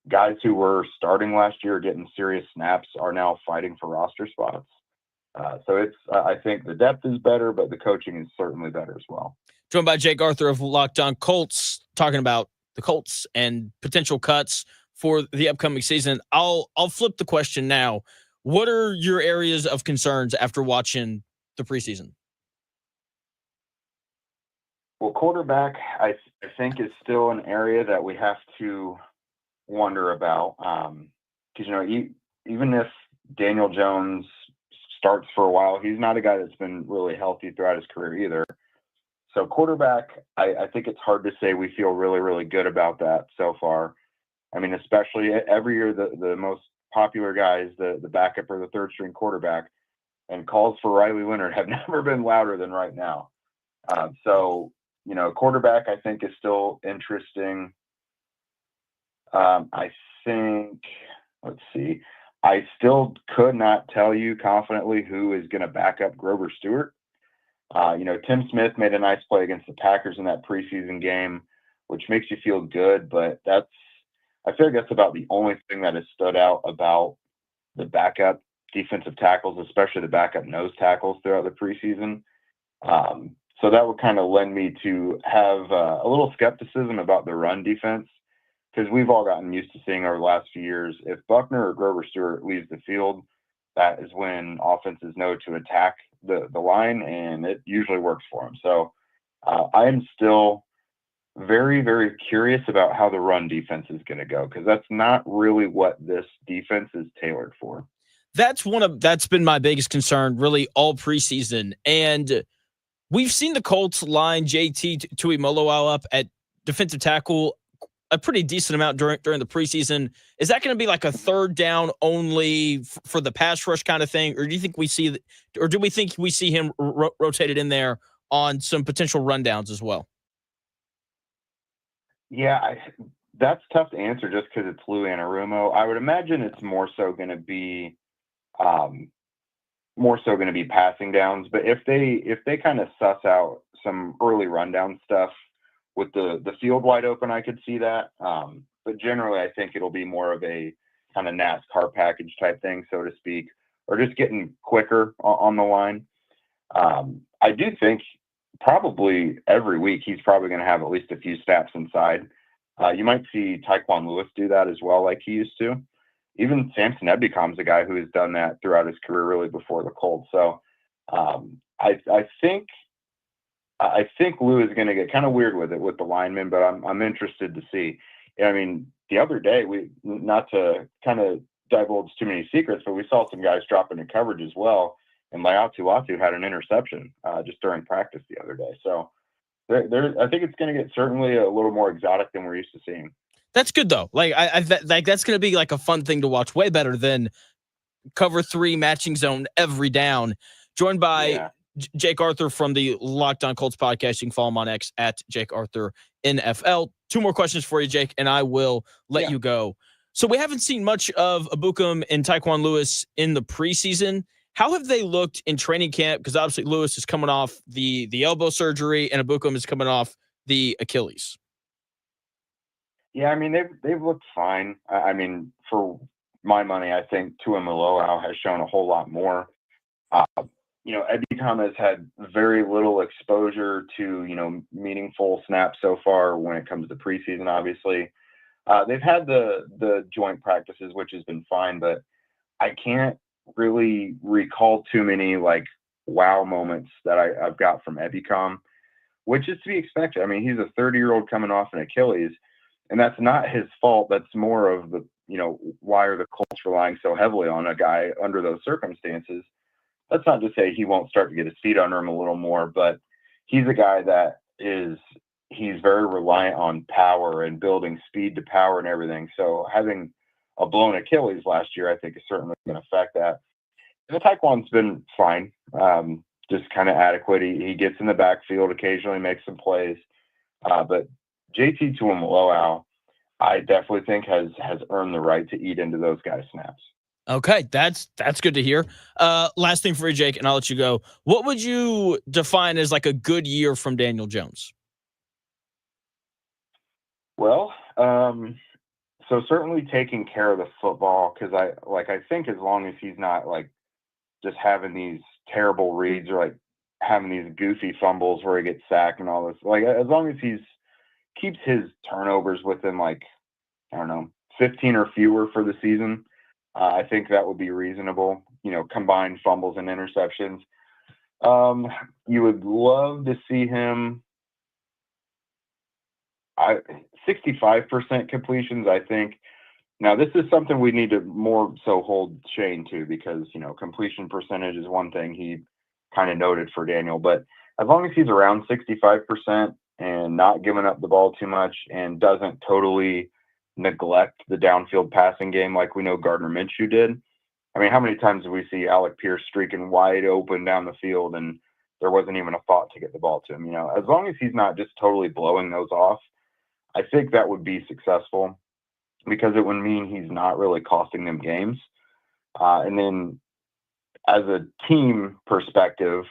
guys who were starting last year getting serious snaps are now fighting for roster spots. So I think the depth is better, but the coaching is certainly better as well. Joined by Jake Arthur of Locked On Colts, talking about the Colts and potential cuts for the upcoming season. I'll flip the question now. What are your areas of concerns after watching the preseason? Well, quarterback, I think is still an area that we have to wonder about. Because, even if Daniel Jones starts for a while, he's not a guy that's been really healthy throughout his career either. So quarterback, I think it's hard to say we feel really, really good about that so far. I mean, especially every year, the most popular guys, the backup or the third string quarterback, and calls for Riley Leonard have never been louder than right now. So, quarterback, I think, is still interesting. I think, let's see, I still could not tell you confidently who is going to back up Grover Stewart. Tim Smith made a nice play against the Packers in that preseason game, which makes you feel good, but I feel like that's about the only thing that has stood out about the backup defensive tackles, especially the backup nose tackles throughout the preseason. So that would kind of lend me to have a little skepticism about the run defense, because we've all gotten used to seeing over the last few years, if Buckner or Grover Stewart leaves the field, that is when offenses know to attack the line, and it usually works for them. So I am still very, very curious about how the run defense is going to go, because that's not really what this defense is tailored for. That's been my biggest concern really all preseason. And we've seen the Colts line JT Tuimoloau up at defensive tackle a pretty decent amount during the preseason. Is that going to be like a third down only for the pass rush kind of thing, or do we think we see him rotated in there on some potential rundowns as well? Yeah, that's tough to answer just because it's Lou Anarumo. I would imagine it's more so going to be passing downs. But if they kind of suss out some early rundown stuff with the field wide open, I could see that. But generally, I think it'll be more of a kind of NASCAR package type thing, so to speak, or just getting quicker on the line. I do think probably every week he's probably going to have at least a few snaps inside. You might see Tyquan Lewis do that as well, like he used to. Even Samson Ebicom's a guy who has done that throughout his career, really before the Colts. So I think Lou is going to get kind of weird with it with the linemen, but I'm interested to see. I mean, the other day, we, not to kind of divulge too many secrets, but we saw some guys drop into coverage as well. And Laiatu had an interception just during practice the other day. So I think it's going to get certainly a little more exotic than we're used to seeing. That's good though. Like that's going to be like a fun thing to watch. Way better than cover 3 matching zone every down. Joined by Jake Arthur from the Locked On Colts podcast. You can follow him on X at Jake Arthur NFL. 2 more questions for you, Jake, and I will let you go. So we haven't seen much of Ebukam and Tyquan Lewis in the preseason. How have they looked in training camp? Because obviously Lewis is coming off the elbow surgery and Ebukam is coming off the Achilles. Yeah, I mean, they've looked fine. I mean, for my money, I think Tuimoloau has shown a whole lot more. Ebukam has had very little exposure to, meaningful snaps so far when it comes to preseason, obviously. They've had the joint practices, which has been fine, but I can't really recall too many, wow moments that I've got from Ebukam, which is to be expected. I mean, he's a 30-year-old coming off an Achilles, and that's not his fault. That's more of the, why are the Colts relying so heavily on a guy under those circumstances? That's not to say he won't start to get his feet under him a little more, but he's a guy that he's very reliant on power and building speed to power and everything. So having a blown Achilles last year, I think, is certainly going to affect that. And the Tyquan's been fine, just kind of adequate. He gets in the backfield, occasionally makes some plays. But JT Tuimoloau, I definitely think has earned the right to eat into those guys' snaps. Okay, that's good to hear. Last thing for you, Jake, and I'll let you go. What would you define as like a good year from Daniel Jones? Well, so certainly taking care of the football, because I think as long as he's not just having these terrible reads or having these goofy fumbles where he gets sacked and all this, as long as keeps his turnovers within 15 or fewer for the season, I think that would be reasonable. Combined fumbles and interceptions. You would love to see him 65% completions, I think. Now, this is something we need to more so hold Shane to, because, completion percentage is one thing he kind of noted for Daniel. But as long as he's around 65% and not giving up the ball too much and doesn't totally neglect the downfield passing game like we know Gardner Minshew did. I mean, how many times do we see Alec Pierce streaking wide open down the field and there wasn't even a thought to get the ball to him? As long as he's not just totally blowing those off, I think that would be successful, because it would mean he's not really costing them games. And then as a team perspective,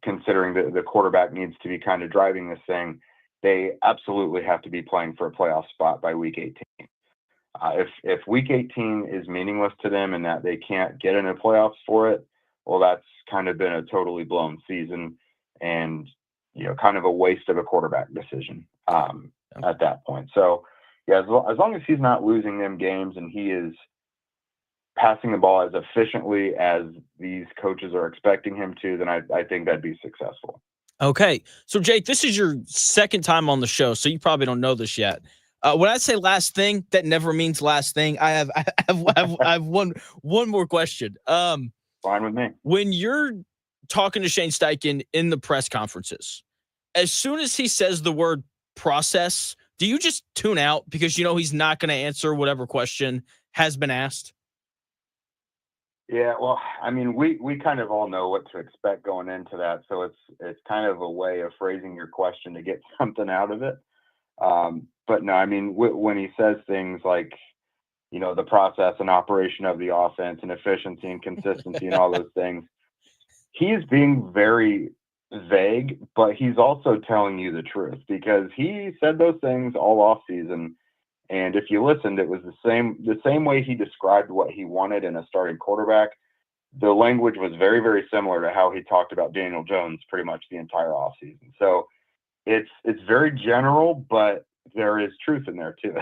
considering the quarterback needs to be kind of driving this thing, they absolutely have to be playing for a playoff spot by week 18. If week 18 is meaningless to them and that they can't get into playoffs for it, well, that's kind of been a totally blown season and, kind of a waste of a quarterback decision at that point. So, yeah, as long as he's not losing them games and he is passing the ball as efficiently as these coaches are expecting him to, then I think that'd be successful. Okay. So, Jake, this is your second time on the show, so you probably don't know this yet. When I say last thing, that never means last thing. I have one more question. Fine with me. When you're talking to Shane Steichen in the press conferences, as soon as he says the word process, do you just tune out because you know he's not going to answer whatever question has been asked? Yeah, well, I mean, we kind of all know what to expect going into that, so it's kind of a way of phrasing your question to get something out of it. But no, I mean, when he says things like, the process and operation of the offense and efficiency and consistency and all those things, he's being very vague, but he's also telling you the truth because he said those things all off season. And if you listened, it was the same way he described what he wanted in a starting quarterback. The language was very, very similar to how he talked about Daniel Jones pretty much the entire offseason. So it's very general, but there is truth in there too.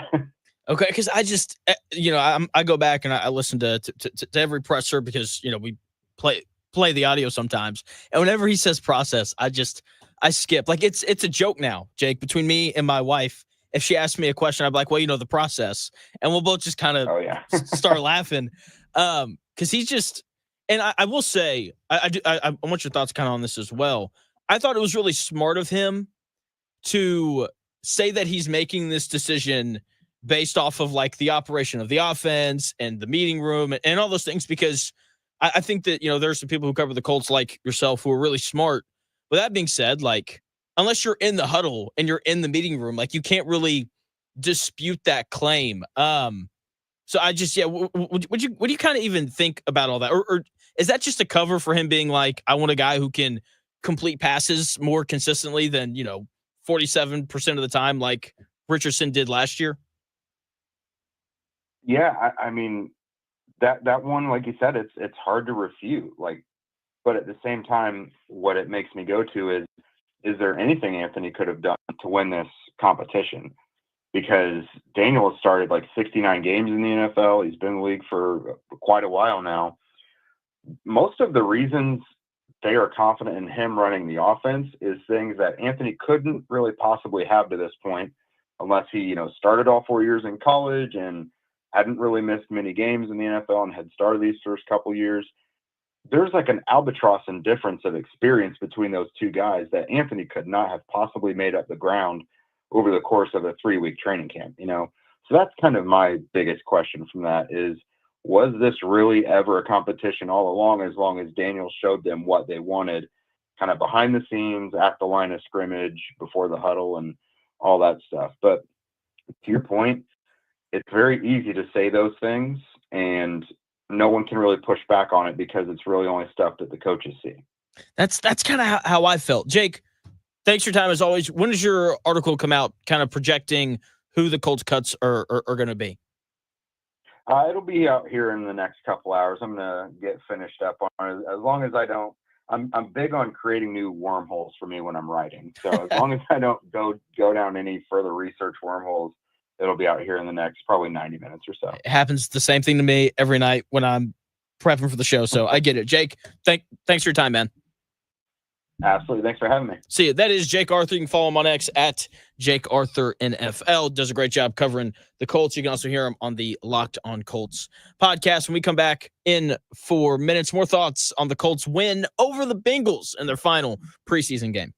Okay, because I just I go back and I listen to every presser because we play the audio sometimes, and whenever he says process, I skip. Like it's a joke now, Jake, between me and my wife. If she asks me a question, I'm like, well, the process, and we'll both just kind of Oh yeah. start laughing. Because he's just, and I will say, I want your thoughts kind of on this as well. I thought it was really smart of him to say that he's making this decision based off of like the operation of the offense and the meeting room and all those things, because I think that, there's some people who cover the Colts like yourself who are really smart. With that being said, like, unless you're in the huddle and you're in the meeting room, like you can't really dispute that claim. So I just, would you kind of even think about all that? Or is that just a cover for him being like, I want a guy who can complete passes more consistently than, 47% of the time, like Richardson did last year? Yeah, I mean that one, like you said, it's hard to refute. Like, but at the same time, what it makes me go to is there anything Anthony could have done to win this competition? Because Daniel has started like 69 games in the NFL. He's been in the league for quite a while now. Most of the reasons they are confident in him running the offense is things that Anthony couldn't really possibly have to this point unless he, started all 4 years in college and hadn't really missed many games in the NFL and had started these first couple years. There's like an albatross and difference of experience between those two guys that Anthony could not have possibly made up the ground over the course of a 3-week training camp, So that's kind of my biggest question from that is, was this really ever a competition all along, as long as Daniel showed them what they wanted, kind of behind the scenes, at the line of scrimmage, before the huddle and all that stuff. But to your point, it's very easy to say those things and no one can really push back on it because it's really only stuff that the coaches see. That's kind of how I felt. Jake, thanks for your time as always. When does your article come out kind of projecting who the Colts cuts are going to be? It'll be out here in the next couple hours. I'm going to get finished up on it. As long as I don't, I'm big on creating new wormholes for me when I'm writing. So as long as I don't go down any further research wormholes, it'll be out here in the next probably 90 minutes or so. It happens the same thing to me every night when I'm prepping for the show. So I get it. Jake, thanks for your time, man. Absolutely. Thanks for having me. See you. That is Jake Arthur. You can follow him on X at Jake Arthur NFL. Does a great job covering the Colts. You can also hear him on the Locked on Colts podcast. When we come back in 4 minutes, more thoughts on the Colts win over the Bengals in their final preseason game.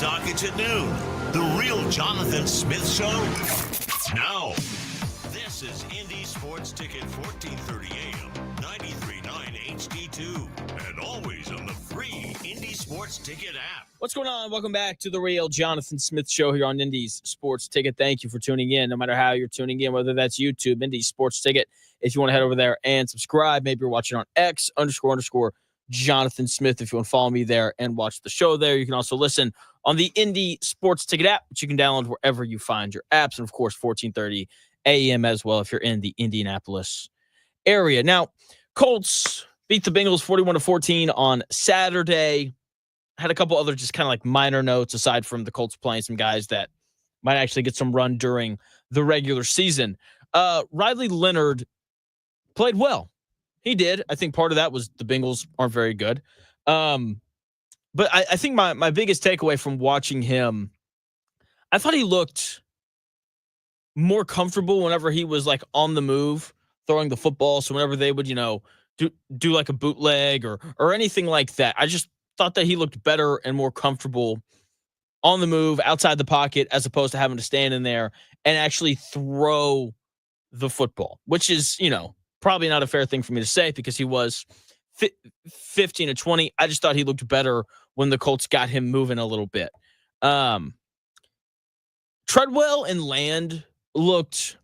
Talkage at noon. The Real Jonathan Smith Show. Now, this is Indy Sports Ticket 1430 AM, 93.9 HD2, and always on the free Indy Sports Ticket app. What's going on? Welcome back to the Real Jonathan Smith Show here on Indy's Sports Ticket. Thank you for tuning in, no matter how you're tuning in, whether that's YouTube, Indy Sports Ticket. If you want to head over there and subscribe, maybe you're watching on X _ Jonathan Smith. If you want to follow me there and watch the show there, you can also listen on the Indy Sports Ticket app, which you can download wherever you find your apps, and of course 1430 AM as well if you're in the Indianapolis area. Now, Colts beat the Bengals 41-14 on Saturday. Had a couple other just kind of like minor notes aside from the Colts playing some guys that might actually get some run during the regular season. Riley Leonard played well. He did. I think part of that was the Bengals aren't very good. But I think my biggest takeaway from watching him, I thought he looked more comfortable whenever he was like on the move throwing the football. So whenever they would, do like a bootleg or anything like that, I just thought that he looked better and more comfortable on the move outside the pocket as opposed to having to stand in there and actually throw the football, which is, probably not a fair thing for me to say because he was 15-20. I just thought he looked better when the Colts got him moving a little bit. Treadwell and Land looked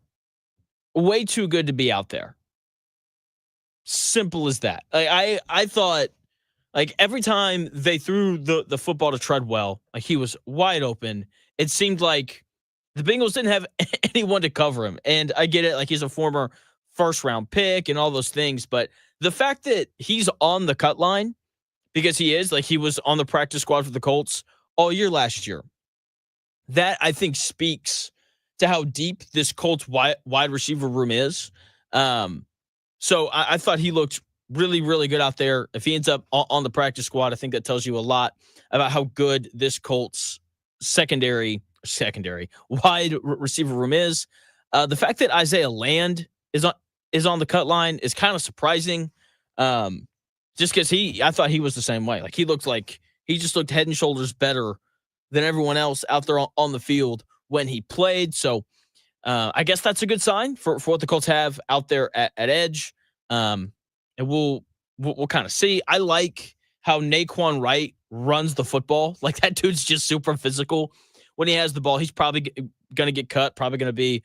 way too good to be out there. Simple as that. I thought, like, every time they threw the football to Treadwell, like, he was wide open. It seemed like the Bengals didn't have anyone to cover him. And I get it, like, he's a former first-round pick and all those things, but the fact that he's on the cut line, because he is, like, he was on the practice squad for the Colts all year last year, that I think speaks to how deep this Colts wide receiver room is. So I thought he looked really, really good out there. If he ends up on the practice squad, I think that tells you a lot about how good this Colts secondary wide receiver room is. The fact that Isaiah Land is on the cut line is kind of surprising. Just because I thought he was the same way. Like, he just looked head and shoulders better than everyone else out there on the field when he played. So I guess that's a good sign for what the Colts have out there at edge. And we'll kind of see. I like how Naquan Wright runs the football. Like, that dude's just super physical. When he has the ball, he's probably going to get cut, probably going to be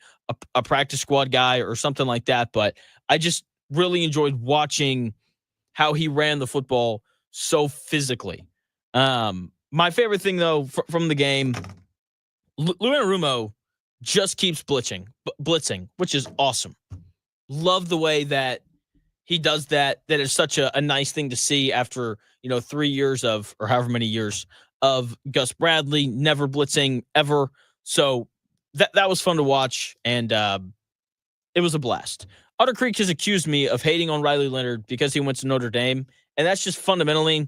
a practice squad guy or something like that. But I just really enjoyed watching how he ran the football so physically. My favorite thing, though, from the game, Luanarumo just keeps blitzing, which is awesome. Love the way that he does that. That is such a nice thing to see after, 3 years of, or however many years of Gus Bradley never blitzing ever. So that was fun to watch, and it was a blast. Otter Creek has accused me of hating on Riley Leonard because he went to Notre Dame, and that's just fundamentally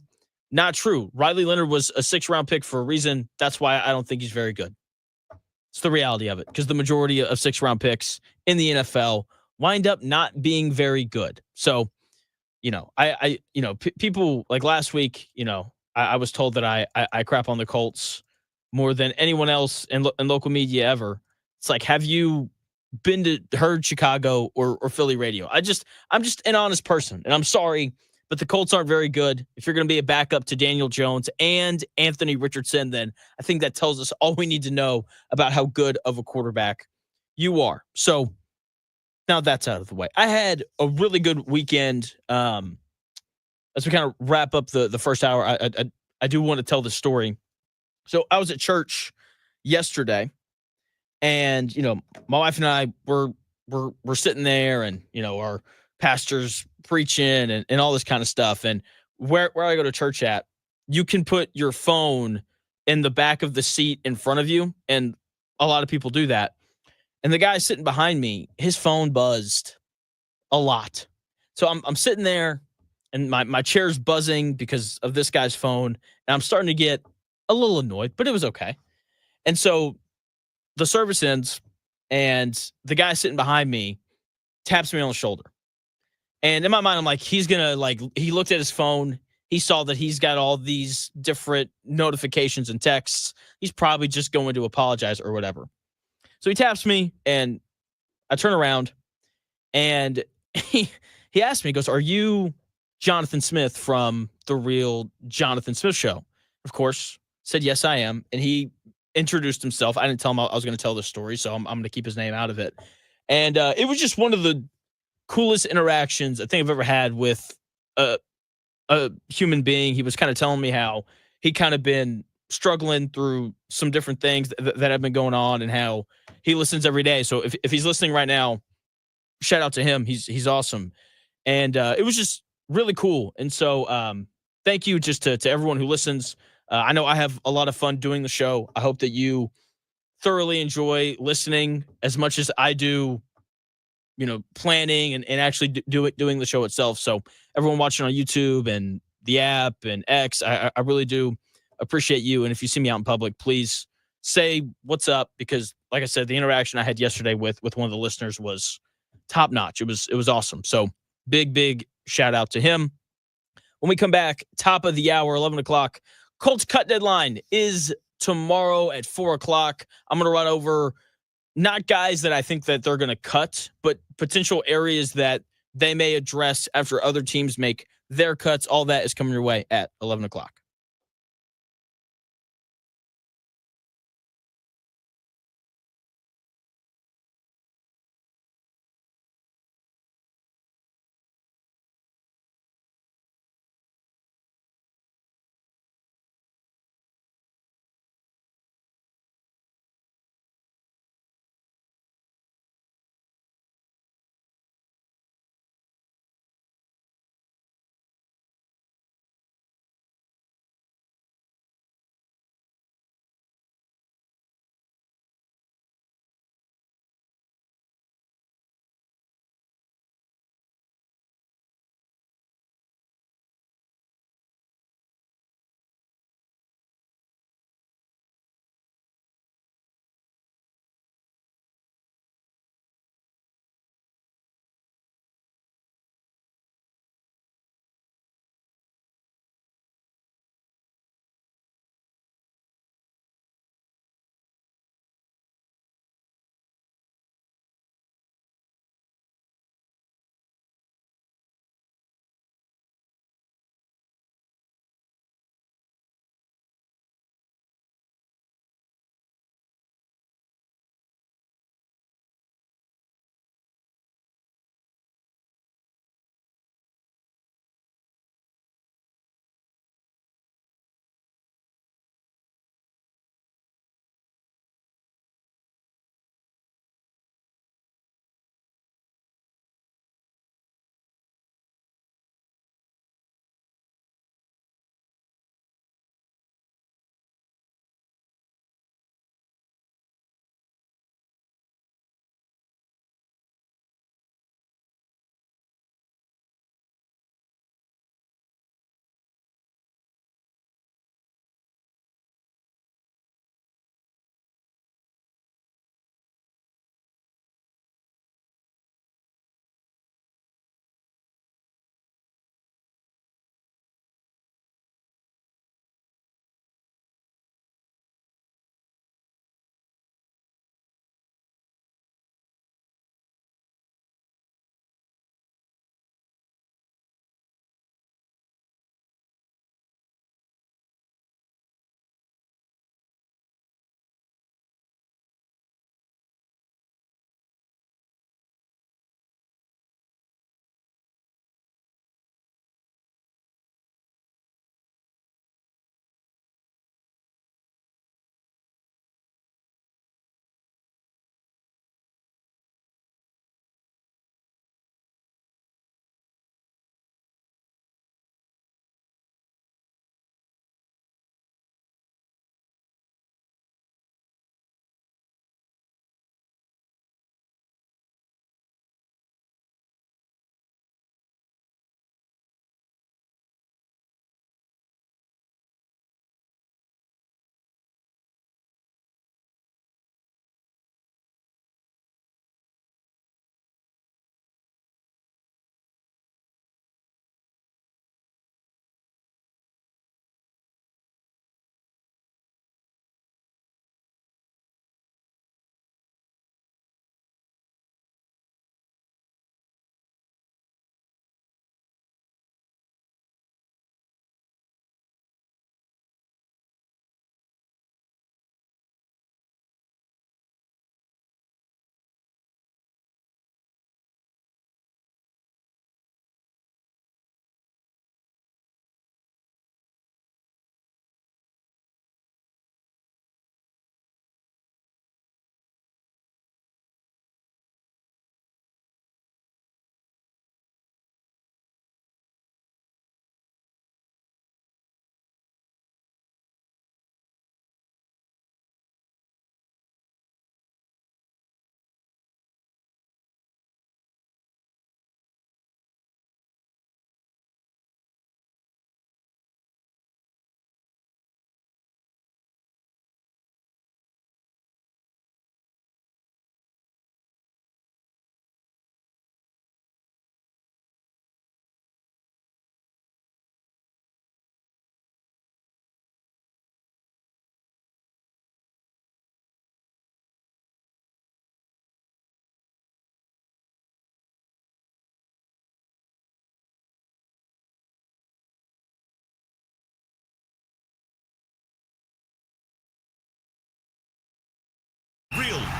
not true. Riley Leonard was a 6th-round pick for a reason. That's why I don't think he's very good. It's the reality of it, because the majority of 6th-round picks in the NFL wind up not being very good. So, people like last week, I was told that I crap on the Colts more than anyone else in local media ever. It's like, have you heard Chicago or Philly radio? I'm just an honest person, and I'm sorry, but the Colts aren't very good. If you're going to be a backup to Daniel Jones and Anthony Richardson, then I think that tells us all we need to know about how good of a quarterback you are. So now that's out of the way. I had a really good weekend. As we kind of wrap up the first hour, I do want to tell the story. So I was at church yesterday, and my wife and I we're sitting there, and our pastor's preaching and all this kind of stuff. And where I go to church at, you can put your phone in the back of the seat in front of you, and a lot of people do that. And the guy sitting behind me, his phone buzzed a lot. So I'm sitting there, and my chair's buzzing because of this guy's phone, and I'm starting to get a little annoyed, but it was okay. And so the service ends, and the guy sitting behind me taps me on the shoulder. And in my mind, I'm like, he looked at his phone, he saw that he's got all these different notifications and texts. He's probably just going to apologize or whatever. So he taps me, and I turn around, and he asked me, he goes, "Are you Jonathan Smith from The Real Jonathan Smith Show?" Of course, said, "Yes, I am." And he introduced himself. I didn't tell him I was going to tell this story, so I'm going to keep his name out of it. And it was just one of the coolest interactions I think I've ever had with a human being. He was kind of telling me how he kind of been struggling through some different things that have been going on, and how he listens every day. So if he's listening right now, shout out to him. He's awesome. And it was just really cool. And so thank you just to everyone who listens. I know I have a lot of fun doing the show. I hope that you thoroughly enjoy listening as much as I do, planning and actually doing the show itself. So everyone watching on YouTube and the app and X, I really do appreciate you. And if you see me out in public, please say what's up, because like I said, the interaction I had yesterday with one of the listeners was top notch. It was awesome. So big shout out to him. When we come back, top of the hour, 11 o'clock, Colts cut deadline is tomorrow at 4 o'clock. I'm going to run over not guys that I think that they're going to cut, but potential areas that they may address after other teams make their cuts. All that is coming your way at 11 o'clock.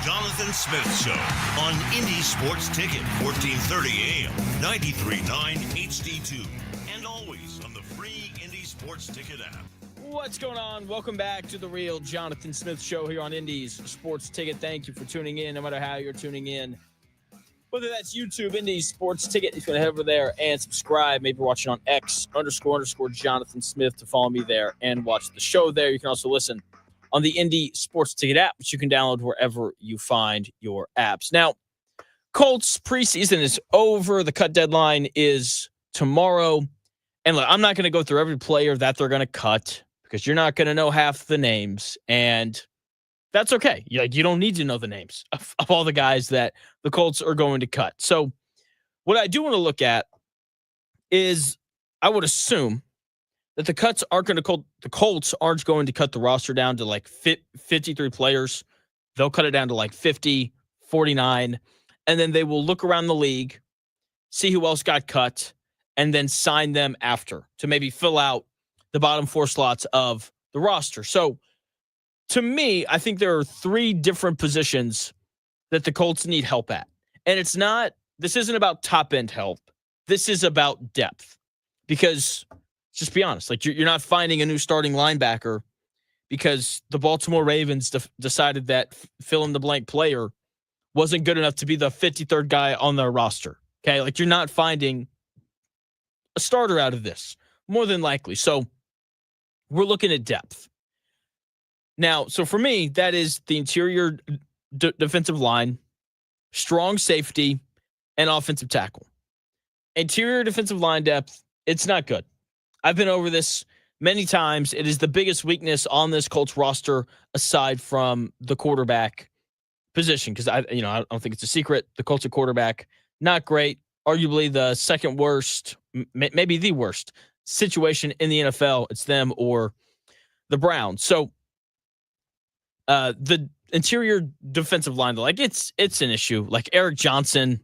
Jonathan Smith Show on Indy Sports Ticket, 1430 AM, 93.9 HD2, and always on the free Indy Sports Ticket app. What's going on? Welcome back to the real Jonathan Smith Show here on Indy's Sports Ticket. Thank you for tuning in, no matter how you're tuning in. Whether that's YouTube, Indy's Sports Ticket, you can head over there and subscribe. Maybe you're watching on X__Jonathan Smith to follow me there and watch the show there. You can also listen on the Indy Sports Ticket app, which you can download wherever you find your apps. Now, Colts preseason is over. The cut deadline is tomorrow. And look, I'm not going to go through every player that they're going to cut because you're not going to know half the names. And that's okay. You don't need to know the names of all the guys that the Colts are going to cut. So what I do want to look at is I would assume that the Colts aren't going to cut the roster down to like 53 players. They'll cut it down to like 50, 49, and then they will look around the league, see who else got cut, and then sign them after to maybe fill out the bottom four slots of the roster. So to me, I think there are three different positions that the Colts need help at. And this isn't about top-end help. This is about depth. Because, just be honest, like you're not finding a new starting linebacker because the Baltimore Ravens decided that fill-in-the-blank player wasn't good enough to be the 53rd guy on their roster. Okay, like you're not finding a starter out of this, more than likely. So we're looking at depth. Now, so for me, that is the interior defensive line, strong safety, and offensive tackle. Interior defensive line depth, it's not good. I've been over this many times. It is the biggest weakness on this Colts roster aside from the quarterback position because I don't think it's a secret. The Colts at quarterback, not great. Arguably the second worst, maybe the worst situation in the NFL. It's them or the Browns. So the interior defensive line, like it's an issue. Like Eric Johnson,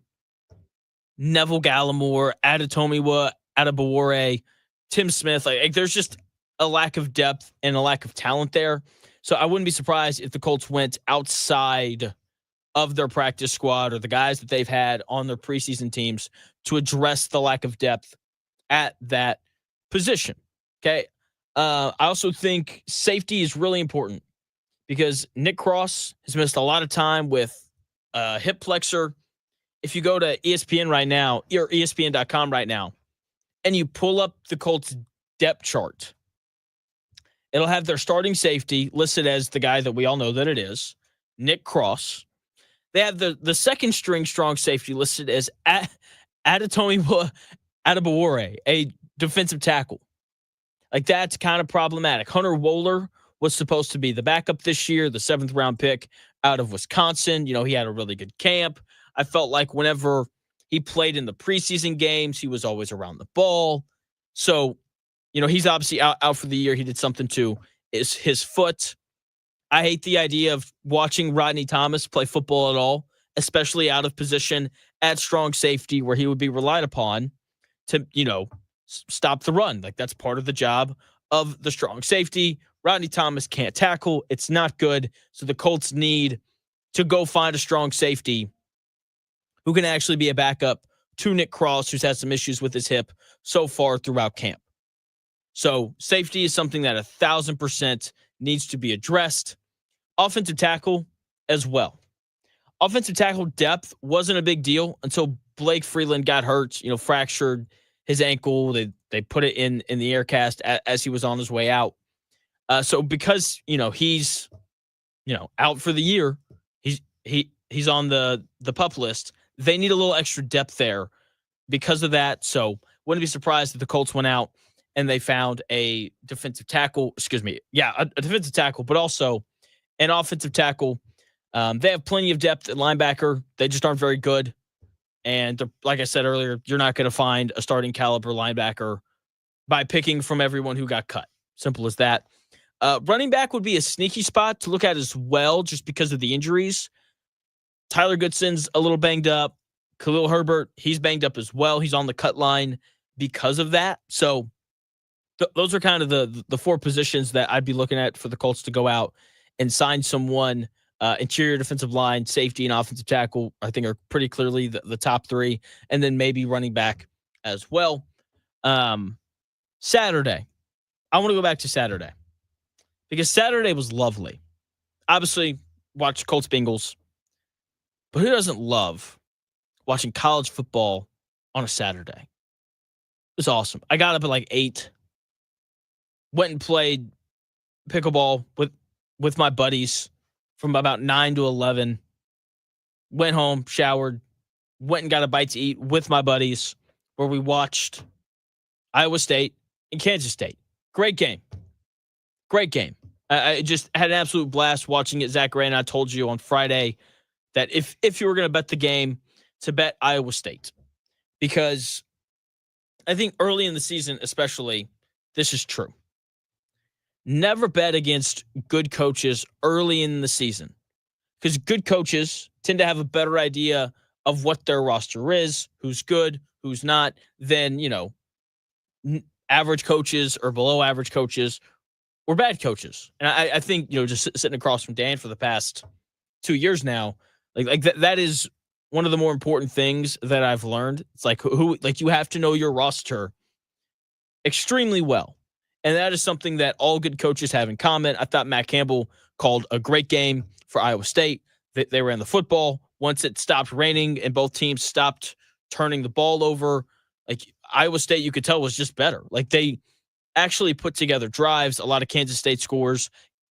Neville Gallimore, Adetomiwa, Adebawore, Tim Smith. Like there's just a lack of depth and a lack of talent there. So I wouldn't be surprised if the Colts went outside of their practice squad or the guys that they've had on their preseason teams to address the lack of depth at that position. Okay. I also think safety is really important because Nick Cross has missed a lot of time with hip flexor. If you go to ESPN right now, or ESPN.com right now, and you pull up the Colts depth chart, it'll have their starting safety listed as the guy that we all know that it is, Nick Cross. They have the second string strong safety listed as Adetomiwa Adebawore, a defensive tackle. Like that's kind of problematic. Hunter Wohler was supposed to be the backup this year, the 7th round pick out of Wisconsin. You know, he had a really good camp. I felt like whenever he played in the preseason games, he was always around the ball. So, he's obviously out for the year. He did something to his foot. I hate the idea of watching Rodney Thomas play football at all, especially out of position at strong safety where he would be relied upon to, stop the run. Like that's part of the job of the strong safety. Rodney Thomas can't tackle. It's not good. So the Colts need to go find a strong safety who can actually be a backup to Nick Cross, who's had some issues with his hip so far throughout camp. So safety is something that 1,000% needs to be addressed. Offensive tackle as well. Offensive tackle depth wasn't a big deal until Blake Freeland got hurt, fractured his ankle. They put it in the air cast as he was on his way out. So because, he's, out for the year, he's on the PUP list. They need a little extra depth there because of that. So wouldn't be surprised if the Colts went out and they found a defensive tackle. A defensive tackle, but also an offensive tackle. They have plenty of depth at linebacker. They just aren't very good. And like I said earlier, you're not going to find a starting caliber linebacker by picking from everyone who got cut. Simple as that. Running back would be a sneaky spot to look at as well, just because of the injuries. Tyler Goodson's a little banged up. Khalil Herbert, he's banged up as well. He's on the cut line because of that. So those are kind of the four positions that I'd be looking at for the Colts to go out and sign someone Interior defensive line, safety, and offensive tackle, I think, are pretty clearly the top three, and then maybe running back as well. Saturday. I want to go back to Saturday because Saturday was lovely. Obviously, watch Colts Bengals, but who doesn't love watching college football on a Saturday? It was awesome. I got up at like 8, went and played pickleball with my buddies from about 9 to 11, went home, showered, went and got a bite to eat with my buddies where we watched Iowa State and Kansas State. Great game. Great game. I just had an absolute blast watching it. Zach Ray and I told you on Friday that if you were going to bet the game, to bet Iowa State. Because I think early in the season, especially, this is true. Never bet against good coaches early in the season. Because good coaches tend to have a better idea of what their roster is, who's good, who's not, than, average coaches or below average coaches or bad coaches. And I think, just sitting across from Dan for the past 2 years now, like that is one of the more important things that I've learned. It's like you have to know your roster extremely well. And that is something that all good coaches have in common. I thought Matt Campbell called a great game for Iowa State. They ran the football. Once it stopped raining and both teams stopped turning the ball over, like Iowa State, you could tell, was just better. Like they actually put together drives. A lot of Kansas State scores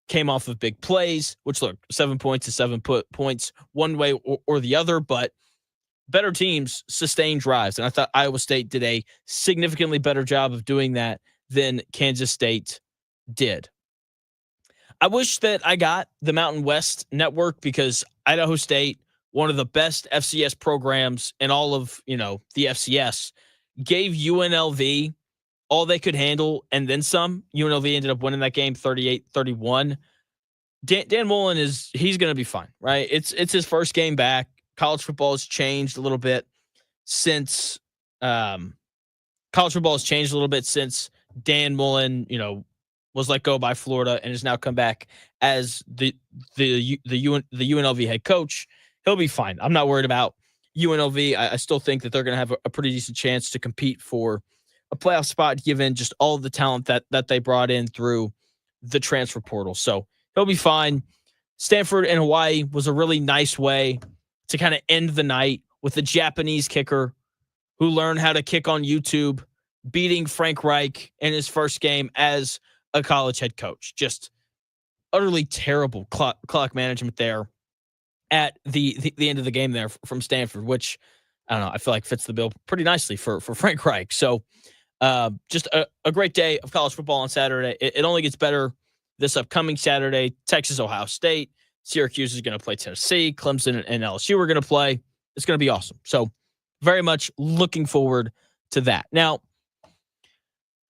came off of big plays, which, look, 7 points to 7 points one way or the other, but better teams sustain drives. And I thought Iowa State did a significantly better job of doing that than Kansas State did. I wish that I got the Mountain West network because Idaho State, one of the best FCS programs in all of, the FCS, gave UNLV all they could handle and then some. UNLV ended up winning that game 38-31. Dan Mullen he's going to be fine, right? It's his first game back. College football has changed a little bit since Dan Mullen, was let go by Florida and has now come back as the UNLV head coach. He'll be fine. I'm not worried about UNLV. I still think that they're going to have a pretty decent chance to compete for a playoff spot given just all of the talent that they brought in through the transfer portal. So he'll be fine. Stanford and Hawaii was a really nice way to kind of end the night with a Japanese kicker who learned how to kick on YouTube, beating Frank Reich in his first game as a college head coach. Just utterly terrible clock management there at the end of the game there from Stanford, which, I don't know, I feel like fits the bill pretty nicely for Frank Reich. So just a great day of college football on Saturday. It only gets better this upcoming Saturday. Texas, Ohio State. Syracuse is going to play Tennessee. Clemson and LSU are going to play. It's going to be awesome. So very much looking forward to that. Now,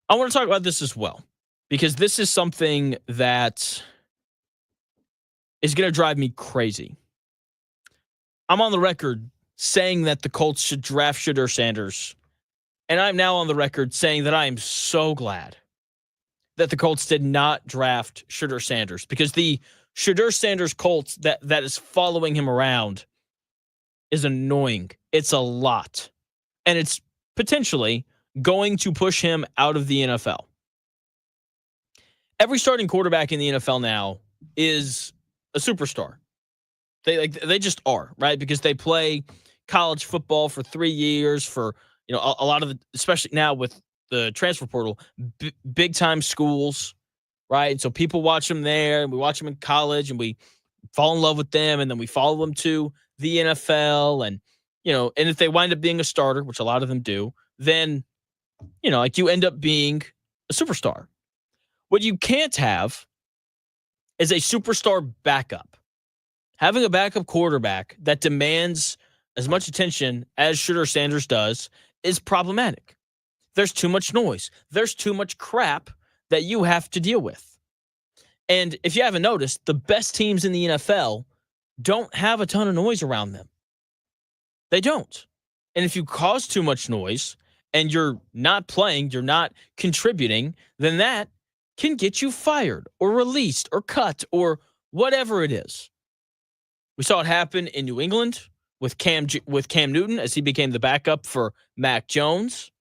I want to talk about this as well, because this is something that is going to drive me crazy. I'm on the record saying that the Colts should draft Shedeur Sanders, and I'm now on the record saying that I am so glad that the Colts did not draft Shedeur Sanders, because the Shedeur Sanders Colts that is following him around is annoying. It's a lot, and it's potentially going to push him out of the NFL. Every starting quarterback in the NFL now is a superstar. They just are, right? Because they play college football for 3 years, for a lot of the, especially now with the transfer portal, big time schools, right? And so people watch them there, and we watch them in college, and we fall in love with them, and then we follow them to the NFL, and and if they wind up being a starter, which a lot of them do, then you end up being a superstar. What you can't have is a superstar backup. Having a backup quarterback that demands as much attention as Shedeur Sanders does is problematic. There's too much noise. There's too much crap that you have to deal with. And if you haven't noticed, the best teams in the NFL don't have a ton of noise around them. They don't. And if you cause too much noise and you're not playing, you're not contributing, then that can get you fired or released or cut or whatever it is. We saw it happen in New England with Cam Newton as he became the backup for Mac Jones.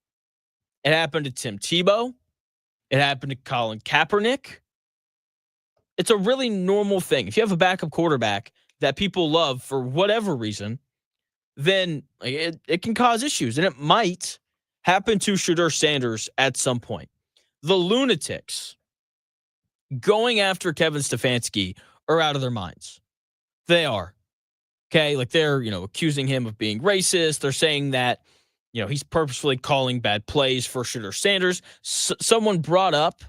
It happened to Tim Tebow. It happened to Colin Kaepernick. It's a really normal thing. If you have a backup quarterback that people love for whatever reason, then it can cause issues. And it might happen to Shedeur Sanders at some point. The lunatics going after Kevin Stefanski are out of their minds. They are. Okay, like they're, accusing him of being racist. They're saying that, he's purposefully calling bad plays for Shedeur Sanders. Someone brought up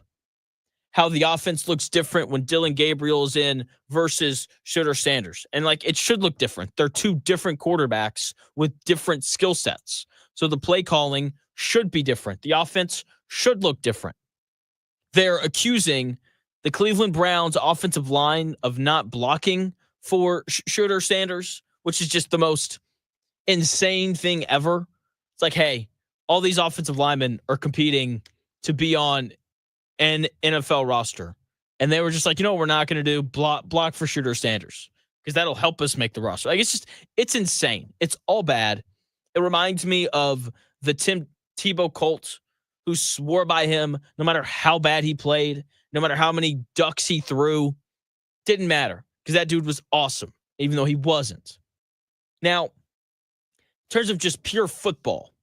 how the offense looks different when Dylan Gabriel is in versus Shedeur Sanders. And it should look different. They're two different quarterbacks with different skill sets. So the play calling should be different. The offense should look different. They're accusing the Cleveland Browns offensive line of not blocking for Shedeur Sanders, which is just the most insane thing ever. It's like, hey, all these offensive linemen are competing to be on an NFL roster. And they were just like, we're not going to do block for Shedeur Sanders because that'll help us make the roster. It's insane. It's all bad. It reminds me of the Tim Tebow Colts who swore by him no matter how bad he played, no matter how many ducks he threw. Didn't matter because that dude was awesome, even though he wasn't. Now, in terms of just pure football,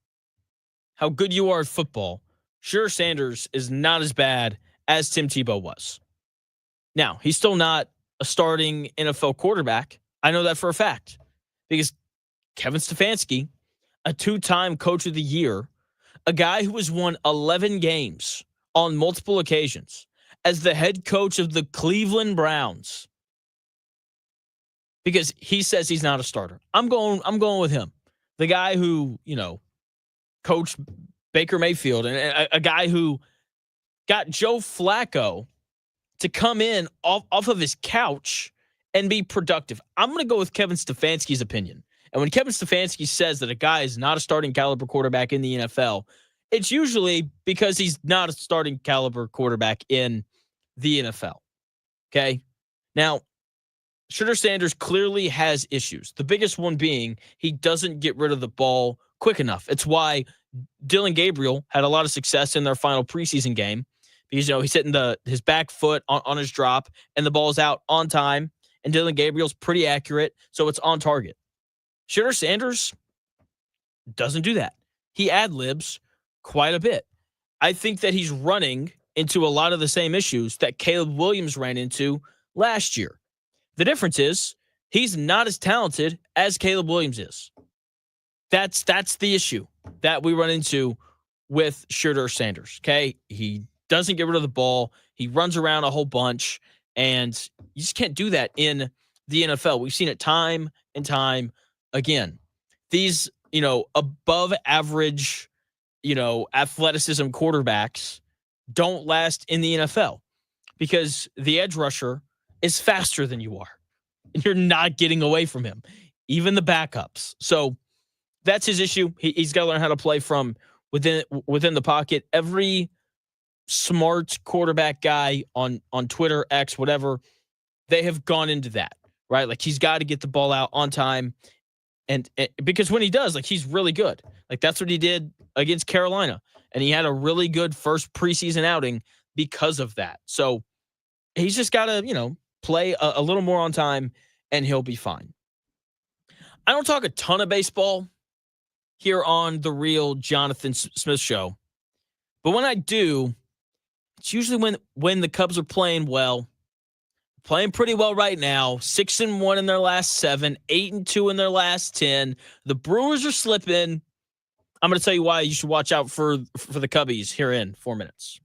how good you are at football, Shedeur Sanders is not as bad as Tim Tebow was. Now, he's still not a starting NFL quarterback. I know that for a fact because Kevin Stefanski, a two-time coach of the year, a guy who has won 11 games on multiple occasions as the head coach of the Cleveland Browns, because he says he's not a starter. I'm going with him. The guy who, coached Baker Mayfield and a guy who got Joe Flacco to come in off of his couch and be productive. I'm going to go with Kevin Stefanski's opinion. And when Kevin Stefanski says that a guy is not a starting caliber quarterback in the NFL, it's usually because he's not a starting caliber quarterback in the NFL. Okay? Now, Shedeur Sanders clearly has issues. The biggest one being he doesn't get rid of the ball quick enough. It's why Dylan Gabriel had a lot of success in their final preseason game because, he's hitting his back foot on his drop and the ball's out on time. And Dylan Gabriel's pretty accurate, so it's on target. Shedeur Sanders doesn't do that. He ad-libs quite a bit. I think that he's running into a lot of the same issues that Caleb Williams ran into last year. The difference is he's not as talented as Caleb Williams is. That's the issue that we run into with Shedeur Sanders, okay? He doesn't get rid of the ball. He runs around a whole bunch, and you just can't do that in the NFL. We've seen it time and time again. These, above average, athleticism quarterbacks don't last in the NFL because the edge rusher is faster than you are. And you're not getting away from him, even the backups. So that's his issue. He's got to learn how to play from within the pocket. Every smart quarterback guy on Twitter, X, whatever, they have gone into that, right? He's got to get the ball out on time. And because when he does, he's really good. That's what he did against Carolina. And he had a really good first preseason outing because of that. So he's just got to, play a little more on time and he'll be fine. I don't talk a ton of baseball here on the Real Jonathan Smith Show. But when I do, it's usually when the Cubs are playing well. Playing pretty well right now. 6-1 in their last 7, 8-2 in their last 10. The Brewers are slipping. I'm going to tell you why you should watch out for the Cubbies here in 4 minutes.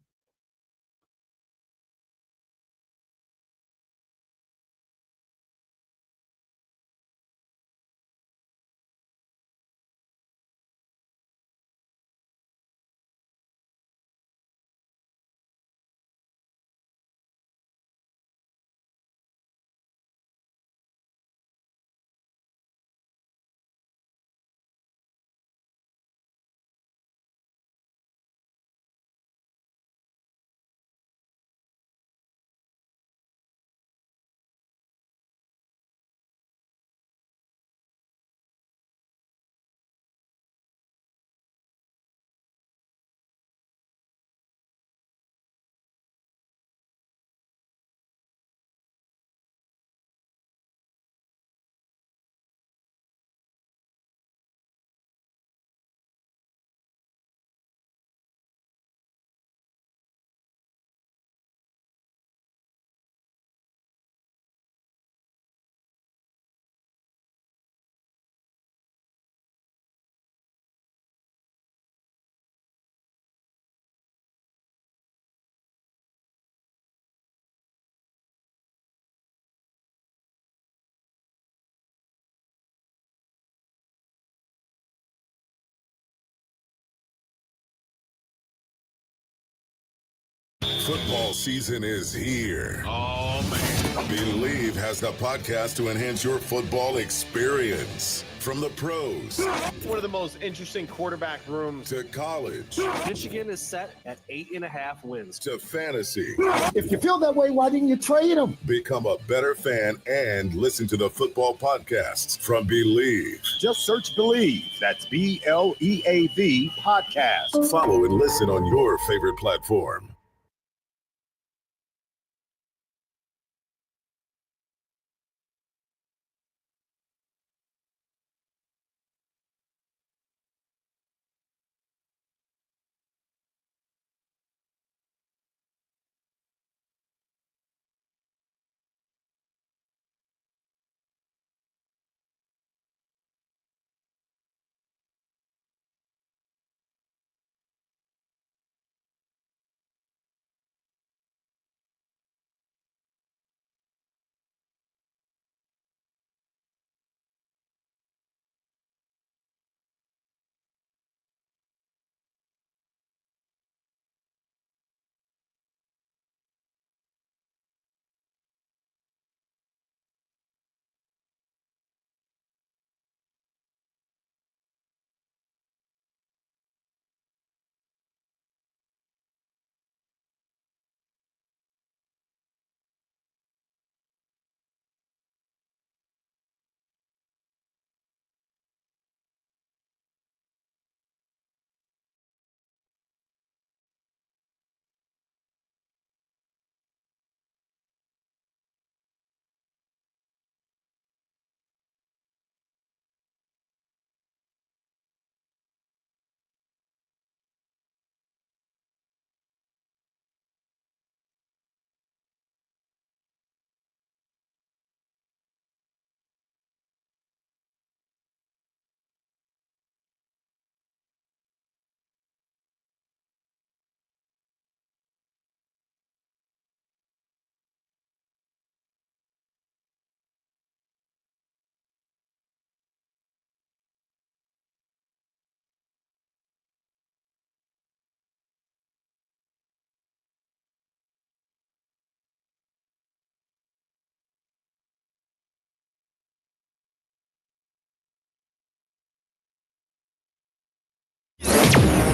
Football season is here. Oh, man. Believe has the podcast to enhance your football experience. From the pros One of the most interesting quarterback rooms. to college Michigan is set at 8.5 wins. to fantasy. If you feel that way, why didn't you trade him? Become a better fan and listen to the football podcasts from Believe. Just search Believe. That's BLEAV podcast. Follow and listen on your favorite platform.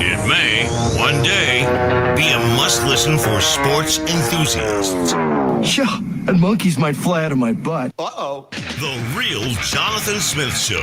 It may, one day, be a must-listen for sports enthusiasts. Yeah, and monkeys might fly out of my butt. The Real Jonathan Smith Show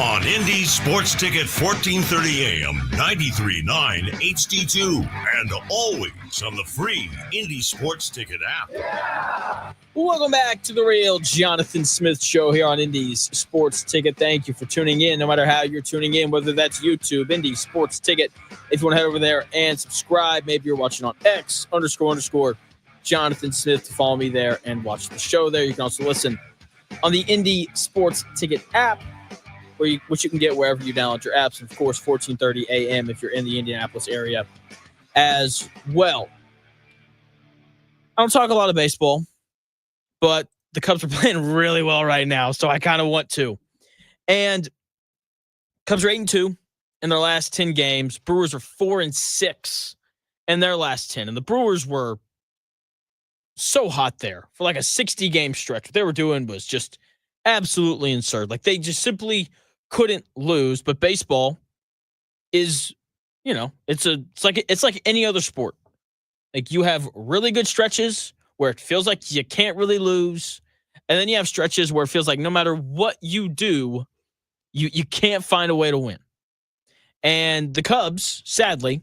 on Indy Sports Ticket 1430 AM, 93.9 HD2, and always on the free Indy Sports Ticket app. Welcome back to the Real Jonathan Smith Show here on Indy's Sports Ticket. Thank you for tuning in, no matter how you're tuning in, whether that's YouTube, Indy Sports Ticket. If you want to head over there and subscribe, maybe you're watching on X _ Jonathan Smith, to follow me there and watch the show there. You can also listen on the Indy Sports Ticket app, which you can get wherever you download your apps. And, of course, 1430 a.m. if you're in the Indianapolis area as well. I don't talk a lot of baseball, but the Cubs are playing really well right now, so I kind of want to. And Cubs are 8-2 in their last 10 games. Brewers are 4-6 in their last 10. And the Brewers were so hot there for like a 60-game stretch. What they were doing was just absolutely absurd. Like, they just simply couldn't lose. But baseball is, it's like any other sport. Like, you have really good stretches where it feels like you can't really lose, and then you have stretches where it feels like no matter what you do, you can't find a way to win. And the Cubs, sadly,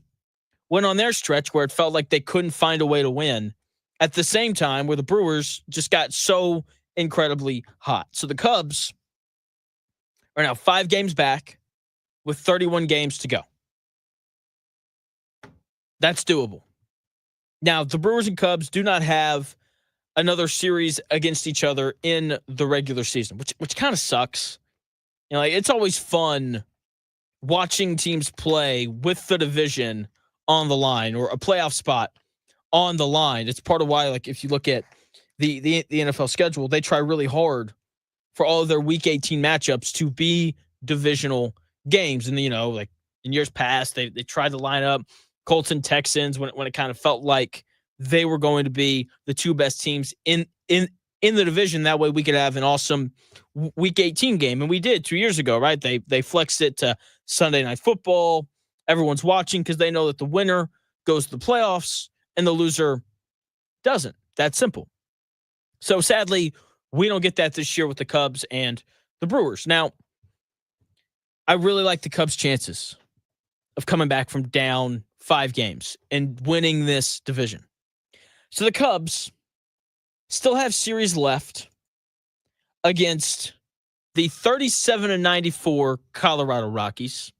went on their stretch where it felt like they couldn't find a way to win, at the same time where the Brewers just got so incredibly hot. So the Cubs are now 5 games back with 31 games to go. That's doable. Now, the Brewers and Cubs do not have another series against each other in the regular season, which kind of sucks. It's always fun watching teams play with the division on the line or a playoff spot on the line. It's part of why, like, if you look at the NFL schedule, they try really hard for all of their Week 18 matchups to be divisional games. And, like in years past, they tried to line up Colts and Texans when it kind of felt like they were going to be the two best teams in the division. That way we could have an awesome Week 18 game. And we did 2 years ago, right? They flexed it to Sunday Night Football. Everyone's watching because they know that the winner goes to the playoffs and the loser doesn't. That's simple. So sadly, we don't get that this year with the Cubs and the Brewers. Now, I really like the Cubs' chances of coming back from down 5 games and winning this division. So the Cubs still have series left against the 37-94 Colorado Rockies,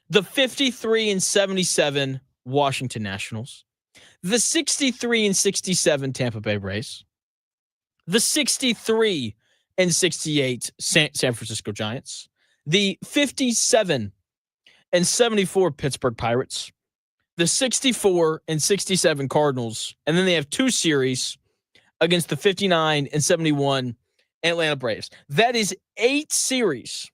the 53-77 Washington Nationals, the 63-67 Tampa Bay Rays, the 63-68 San Francisco Giants, the 57-74 Pittsburgh Pirates, the 64-67 Cardinals, and then they have 2 series against the 59-71 Atlanta Braves. That is 8 series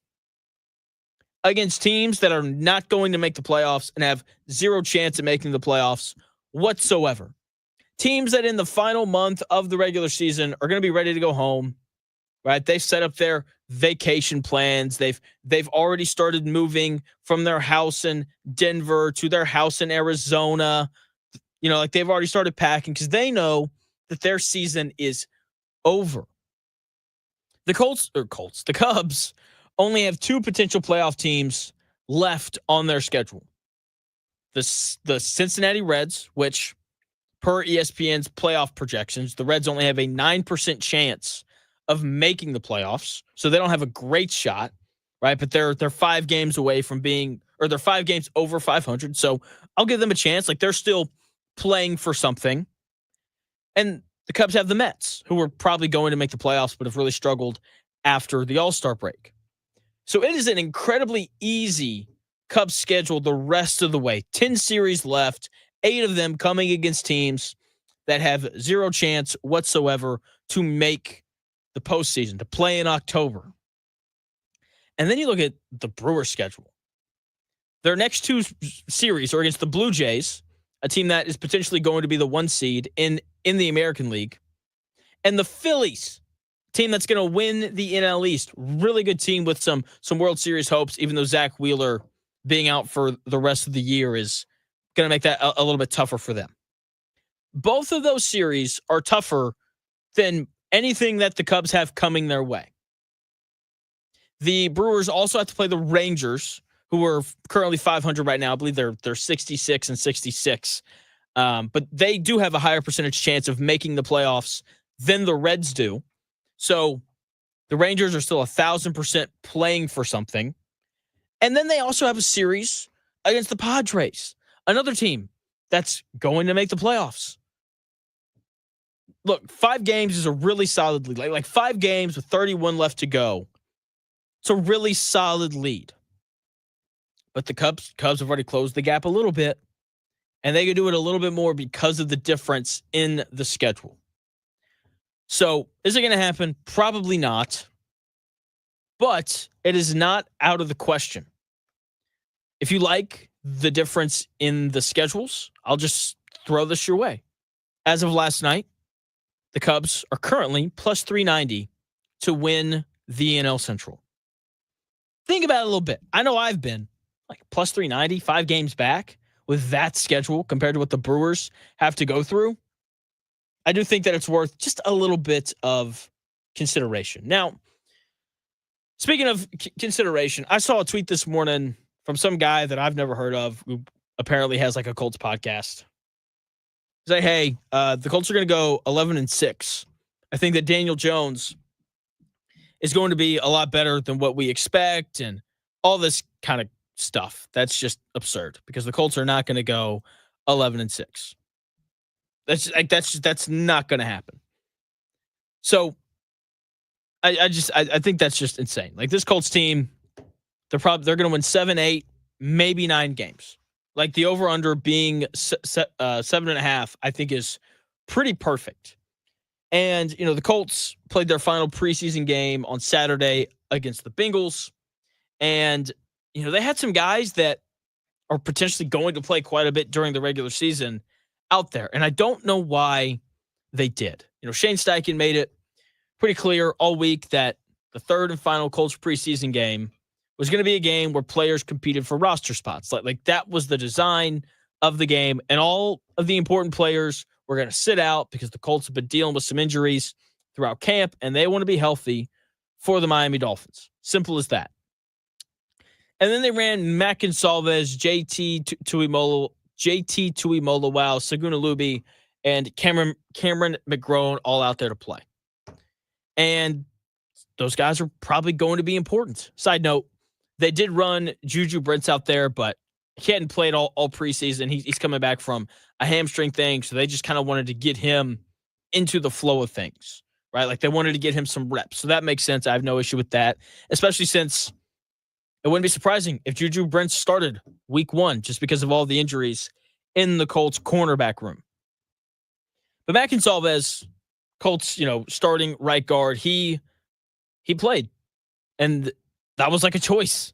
against teams that are not going to make the playoffs and have 0 chance of making the playoffs whatsoever. Teams that in the final month of the regular season are going to be ready to go home, right? They've set up their vacation plans. They've already started moving from their house in Denver to their house in Arizona. You know, like they've already started packing because they know that their season is over. The Cubs only have 2 potential playoff teams left on their schedule. The Cincinnati Reds, which per ESPN's playoff projections, the Reds only have a 9% chance of making the playoffs. So they don't have a great shot, right? But they're 5 games away from being, or they're 5 games over 500. So I'll give them a chance. Like they're still playing for something. And the Cubs have the Mets, who were probably going to make the playoffs, but have really struggled after the All-Star break. So it is an incredibly easy Cubs schedule the rest of the way. 10 series left, 8 of them coming against teams that have 0 chance whatsoever to make the postseason, to play in October. And then you look at the Brewers schedule. Their next 2 series are against the Blue Jays, a team that is potentially going to be the 1 seed in the American League, and the Phillies, team that's going to win the NL East. Really good team with some World Series hopes, even though Zach Wheeler being out for the rest of the year is going to make that a little bit tougher for them. Both of those series are tougher than anything that the Cubs have coming their way. The Brewers also have to play the Rangers, who are currently 500 right now. I believe they're 66-66. But they do have a higher percentage chance of making the playoffs than the Reds do. So the Rangers are still 1,000% playing for something. And then they also have a series against the Padres, another team that's going to make the playoffs. Look, 5 games is a really solid lead. Like 5 games with 31 left to go. It's a really solid lead. But the Cubs have already closed the gap a little bit. And they could do it a little bit more because of the difference in the schedule. So, is it going to happen? Probably not. But it is not out of the question. If you like the difference in the schedules, I'll just throw this your way. As of last night, the Cubs are currently plus 390 to win the NL Central. Think about it a little bit. I know I've been like plus 390, 5 games back with that schedule compared to what the Brewers have to go through. I do think that it's worth just a little bit of consideration. Now, speaking of consideration, I saw a tweet this morning from some guy that I've never heard of who apparently has like a Colts podcast. He's like, hey, the Colts are going to go 11-6. I think that Daniel Jones is going to be a lot better than what we expect and all this kind of stuff. That's just absurd because the Colts are not going to go 11-6. That's not going to happen. So I think that's just insane. Like this Colts team, they're going to win 7, 8, maybe 9 games. Like the over under being 7.5, I think is pretty perfect. And you know the Colts played their final preseason game on Saturday against the Bengals, and you know they had some guys that are potentially going to play quite a bit during the regular season out there. And I don't know why they did. Shane Steichen made it pretty clear all week that the third and final Colts preseason game was going to be a game where players competed for roster spots. Like that was the design of the game. And all of the important players were going to sit out because the Colts have been dealing with some injuries throughout camp, and they want to be healthy for the Miami Dolphins. Simple as that. And then they ran Mac Gonsalves, JT Tuimoloau, Saguna Luby, and Cameron McGrone all out there to play. And those guys are probably going to be important. Side note, they did run Juju Brents out there, but he hadn't played all preseason. He's coming back from a hamstring thing, so they just kind of wanted to get him into the flow of things, right? Like they wanted to get him some reps. So that makes sense. I have no issue with that, especially since it wouldn't be surprising if Juju Brents started week 1 just because of all the injuries in the Colts cornerback room. But Mac Gonsalves, Colts, starting right guard, he played. And that was like a choice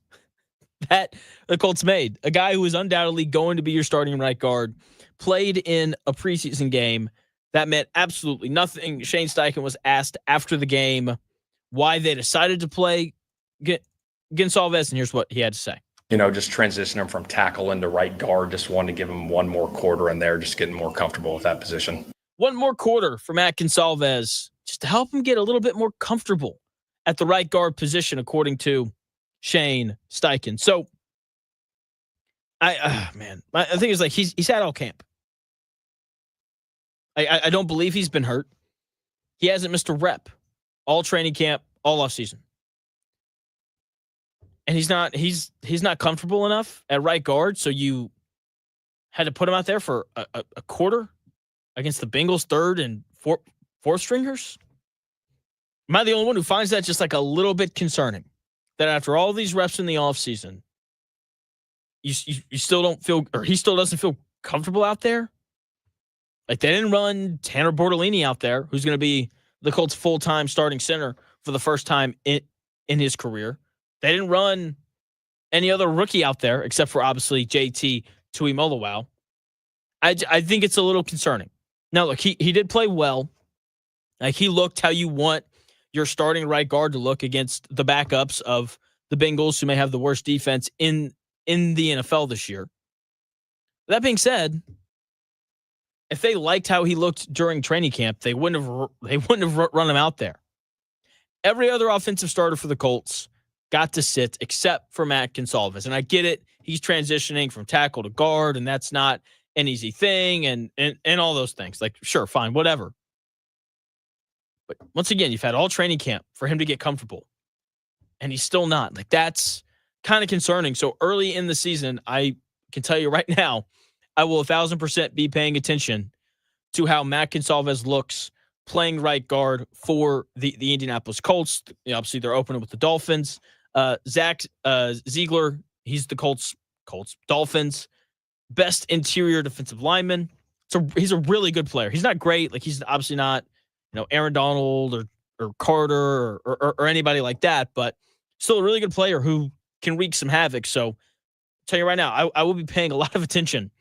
that the Colts made. A guy who was undoubtedly going to be your starting right guard played in a preseason game. That meant absolutely nothing. Shane Steichen was asked after the game why they decided to play Gonsalves, and here's what he had to say. Just transition him from tackle into right guard. Just wanted to give him one more quarter in there, just getting more comfortable with that position. One more quarter for Mac Gonsalves, just to help him get a little bit more comfortable at the right guard position, according to Shane Steichen. So, I think it's like he's had all camp. I don't believe he's been hurt. He hasn't missed a rep all training camp, all offseason. And he's not comfortable enough at right guard, so you had to put him out there for a quarter against the Bengals' third and fourth stringers. Am I the only one who finds that just like a little bit concerning? That after all these reps in the offseason, you still don't feel, or he still doesn't feel comfortable out there? Like they didn't run Tanner Bortolini out there, who's going to be the Colts' full-time starting center for the first time in his career. They didn't run any other rookie out there except for obviously JT Tuimoloau. I think it's a little concerning. Now, look, he did play well. Like he looked how you want your starting right guard to look against the backups of the Bengals, who may have the worst defense in the NFL this year. That being said, if they liked how he looked during training camp, they wouldn't have run him out there. Every other offensive starter for the Colts got to sit except for Mac Gonsalves. And I get it. He's transitioning from tackle to guard, and that's not an easy thing and all those things. Like, sure, fine, whatever. But once again, you've had all training camp for him to get comfortable, and he's still not. Like, that's kind of concerning. So early in the season, I can tell you right now, I will 1,000% be paying attention to how Mac Gonsalves looks playing right guard for the Indianapolis Colts. Obviously, they're opening with the Dolphins. Zach Ziegler, he's the Colts Dolphins best interior defensive lineman. So he's a really good player. He's not great. Like he's obviously not, Aaron Donald or Carter or anybody like that, but still a really good player who can wreak some havoc. So I'll tell you right now, I will be paying a lot of attention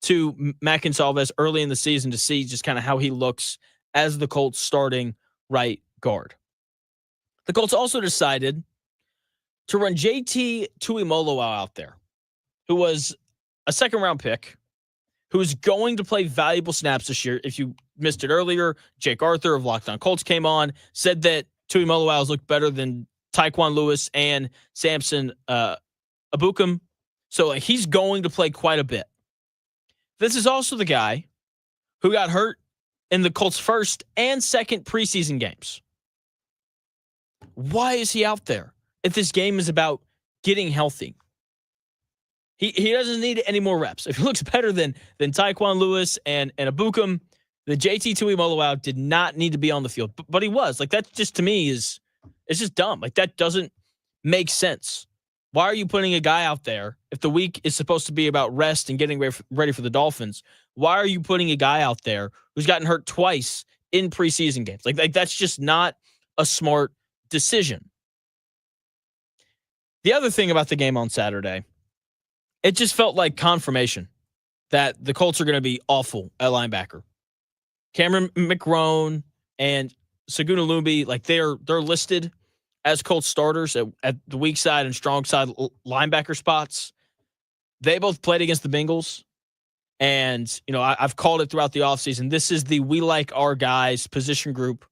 to Mac Gonsalves early in the season to see just kind of how he looks as the Colts starting right guard. The Colts also decided to run JT Tuimoloau out there, who was a second-round pick, who is going to play valuable snaps this year. If you missed it earlier, Jake Arthur of Locked On Colts came on, said that Tuimoloau has looked better than Tyquan Lewis and Samson Abukum. So he's going to play quite a bit. This is also the guy who got hurt in the Colts' first and second preseason games. Why is he out there if this game is about getting healthy? He doesn't need any more reps. If he looks better than Tyquan Lewis and Abukum, the JT Tuimoloau did not need to be on the field. But he was. Like, that just, to me, it's just dumb. Like, that doesn't make sense. Why are you putting a guy out there if the week is supposed to be about rest and getting ready for the Dolphins? Why are you putting a guy out there who's gotten hurt twice in preseason games? Like that's just not a smart decision. The other thing about the game on Saturday, it just felt like confirmation that the Colts are going to be awful at linebacker. Cameron McRone and Saguna Lumbi, like they're listed as Colts starters at the weak side and strong side linebacker spots. They both played against the Bengals. And, I've called it throughout the offseason. This is the we like our guys position group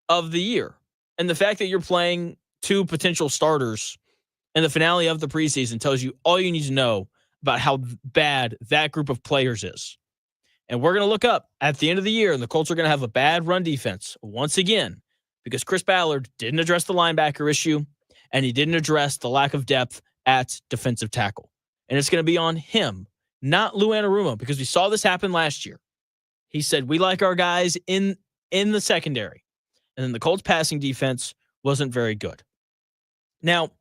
of the year. And the fact that you're playing two potential starters in the finale of the preseason tells you all you need to know about how bad that group of players is. And we're going to look up at the end of the year, and the Colts are going to have a bad run defense once again because Chris Ballard didn't address the linebacker issue, and he didn't address the lack of depth at defensive tackle. And it's going to be on him, not Lou Anarumo, because we saw this happen last year. He said, we like our guys in the secondary. And then the Colts passing defense wasn't very good. Now,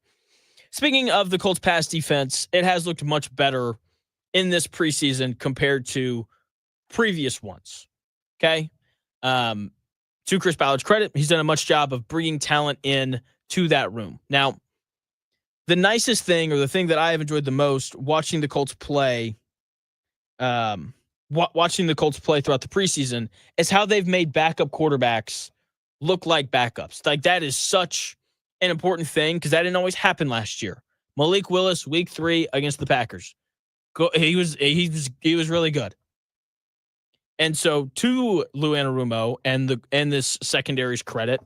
speaking of the Colts pass defense, it has looked much better in this preseason compared to previous ones. Okay? To Chris Ballard's credit, he's done a much job of bringing talent in to that room. Now, the nicest thing, or the thing that I have enjoyed the most watching the Colts play, watching the Colts play throughout the preseason, is how they've made backup quarterbacks look like backups. Like, that is such an important thing because that didn't always happen last year. Malik Willis, week 3 against the Packers. He was really good. And so to Lou Anarumo and this secondary's credit,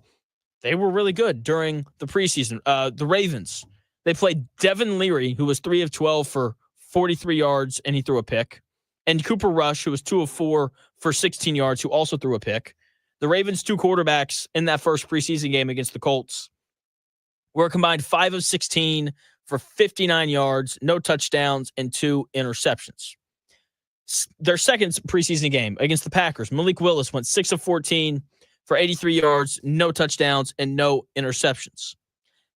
they were really good during the preseason. The Ravens, they played Devin Leary, who was 3 of 12 for 43 yards, and he threw a pick. And Cooper Rush, who was 2 of 4 for 16 yards, who also threw a pick. The Ravens' 2 quarterbacks in that first preseason game against the Colts were combined 5 of 16 for 59 yards, no touchdowns, and 2 interceptions. Their second preseason game against the Packers, Malik Willis went 6 of 14 for 83 yards, no touchdowns, and no interceptions.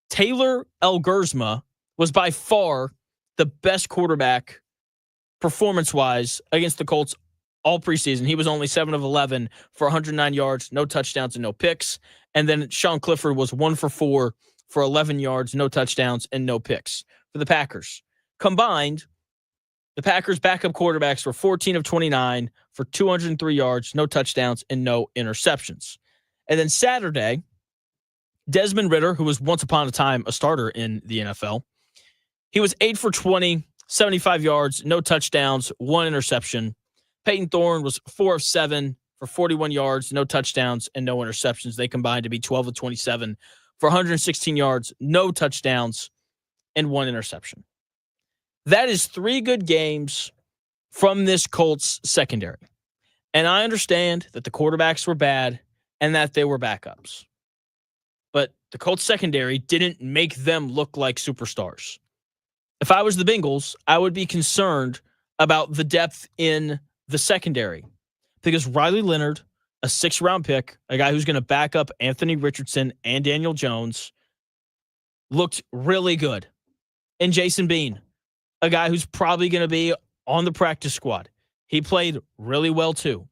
Taylor Elgersma was by far the best quarterback performance-wise against the Colts all preseason. He was only 7 of 11 for 109 yards, no touchdowns, and no picks. And then Sean Clifford was 1 for 4 for 11 yards, no touchdowns, and no picks for the Packers. Combined, the Packers' backup quarterbacks were 14 of 29 for 203 yards, no touchdowns, and no interceptions. And then Saturday, Desmond Ridder, who was once upon a time a starter in the NFL, he was 8 for 20, 75 yards, no touchdowns, 1 interception. Peyton Thorne was 4 of 7 for 41 yards, no touchdowns, and no interceptions. They combined to be 12 of 27 for 116 yards, no touchdowns, and 1 interception. That is 3 good games from this Colts secondary. And I understand that the quarterbacks were bad and that they were backups. But the Colts secondary didn't make them look like superstars. If I was the Bengals, I would be concerned about the depth in the secondary because Riley Leonard, a 6th-round pick, a guy who's going to back up Anthony Richardson and Daniel Jones, looked really good. And Jason Bean, a guy who's probably going to be on the practice squad, he played really well too.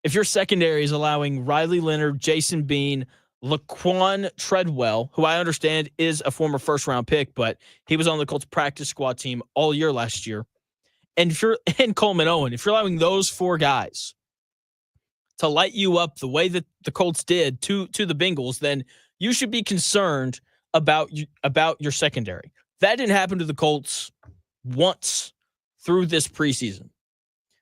If your secondary is allowing Riley Leonard, Jason Bean, Laquan Treadwell, who I understand is a former 1st-round pick, but he was on the Colts practice squad team all year last year, and Coleman Owen, if you're allowing those 4 guys to light you up the way that the Colts did to the Bengals, then you should be concerned about your secondary. That didn't happen to the Colts once through this preseason.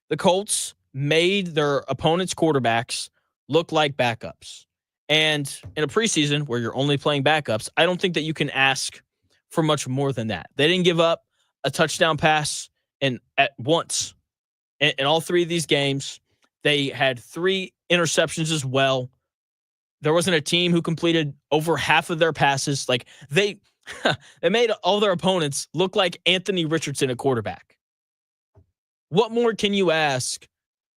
The Colts made their opponent's quarterbacks look like backups. And in a preseason where you're only playing backups, I don't think that you can ask for much more than that. They didn't give up a touchdown pass at once in all 3 of these games. They had 3 interceptions as well. There wasn't a team who completed over half of their passes. Like they made all their opponents look like Anthony Richardson at quarterback. What more can you ask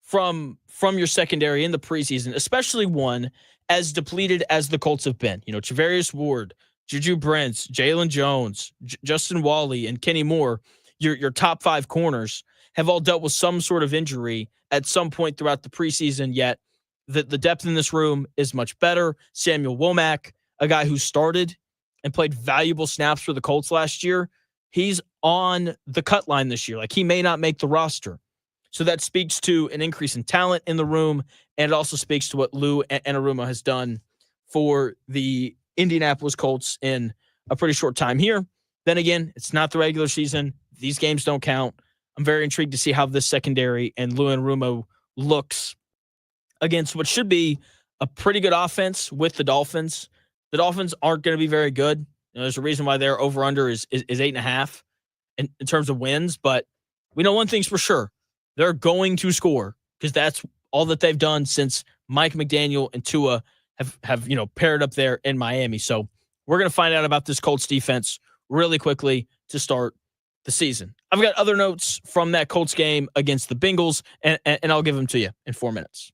from your secondary in the preseason, especially one as depleted as the Colts have been? Travarius Ward, Juju Brents, Jalen Jones, Justin Wally, and Kenny Moore, your top 5 corners, have all dealt with some sort of injury at some point throughout the preseason, yet the depth in this room is much better. Samuel Womack, a guy who started and played valuable snaps for the Colts last year, he's on the cut line this year. Like, he may not make the roster. So that speaks to an increase in talent in the room, and it also speaks to what Lou Anarumo has done for the Indianapolis Colts in a pretty short time here. Then again, it's not the regular season. These games don't count. I'm very intrigued to see how this secondary and Lou Anarumo looks against what should be a pretty good offense with the Dolphins. The Dolphins aren't going to be very good. There's a reason why their over-under is 8.5 in terms of wins, but we know one thing's for sure. They're going to score because that's all that they've done since Mike McDaniel and Tua have paired up there in Miami. So we're going to find out about this Colts defense really quickly to start the season. I've got other notes from that Colts game against the Bengals, and I'll give them to you in 4 minutes.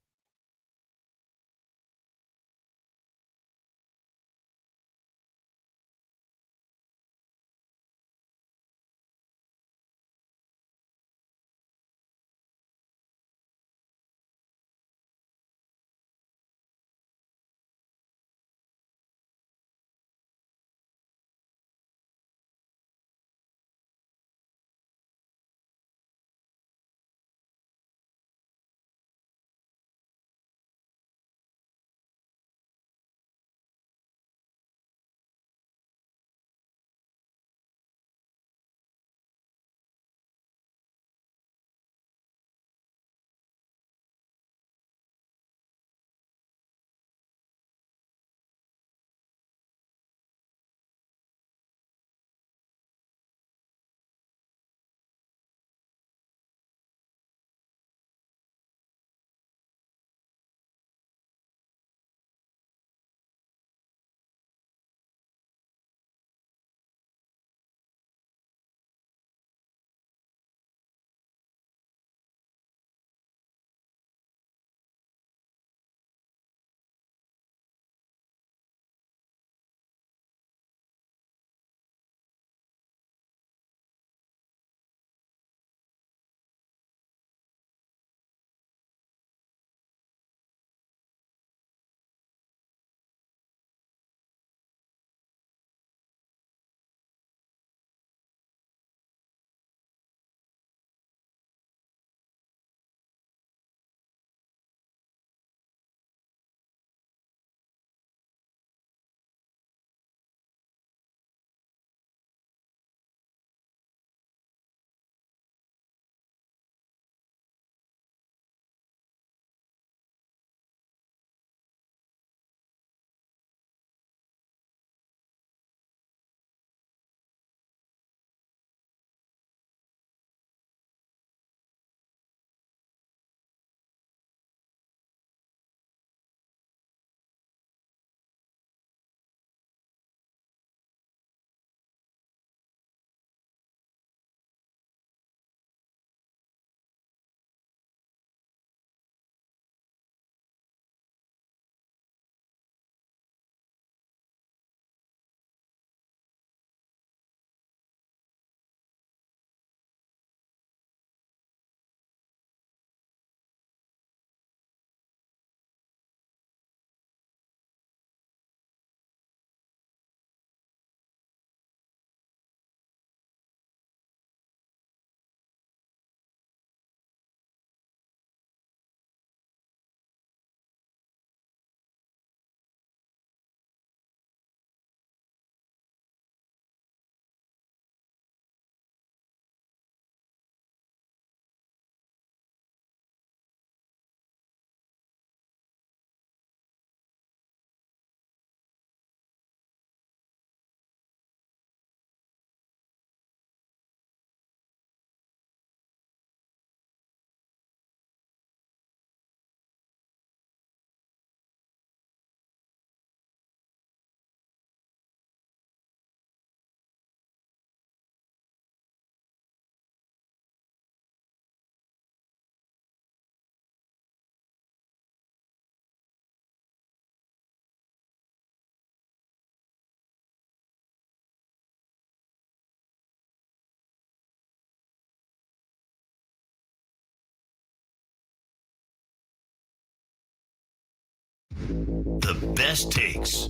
The best takes.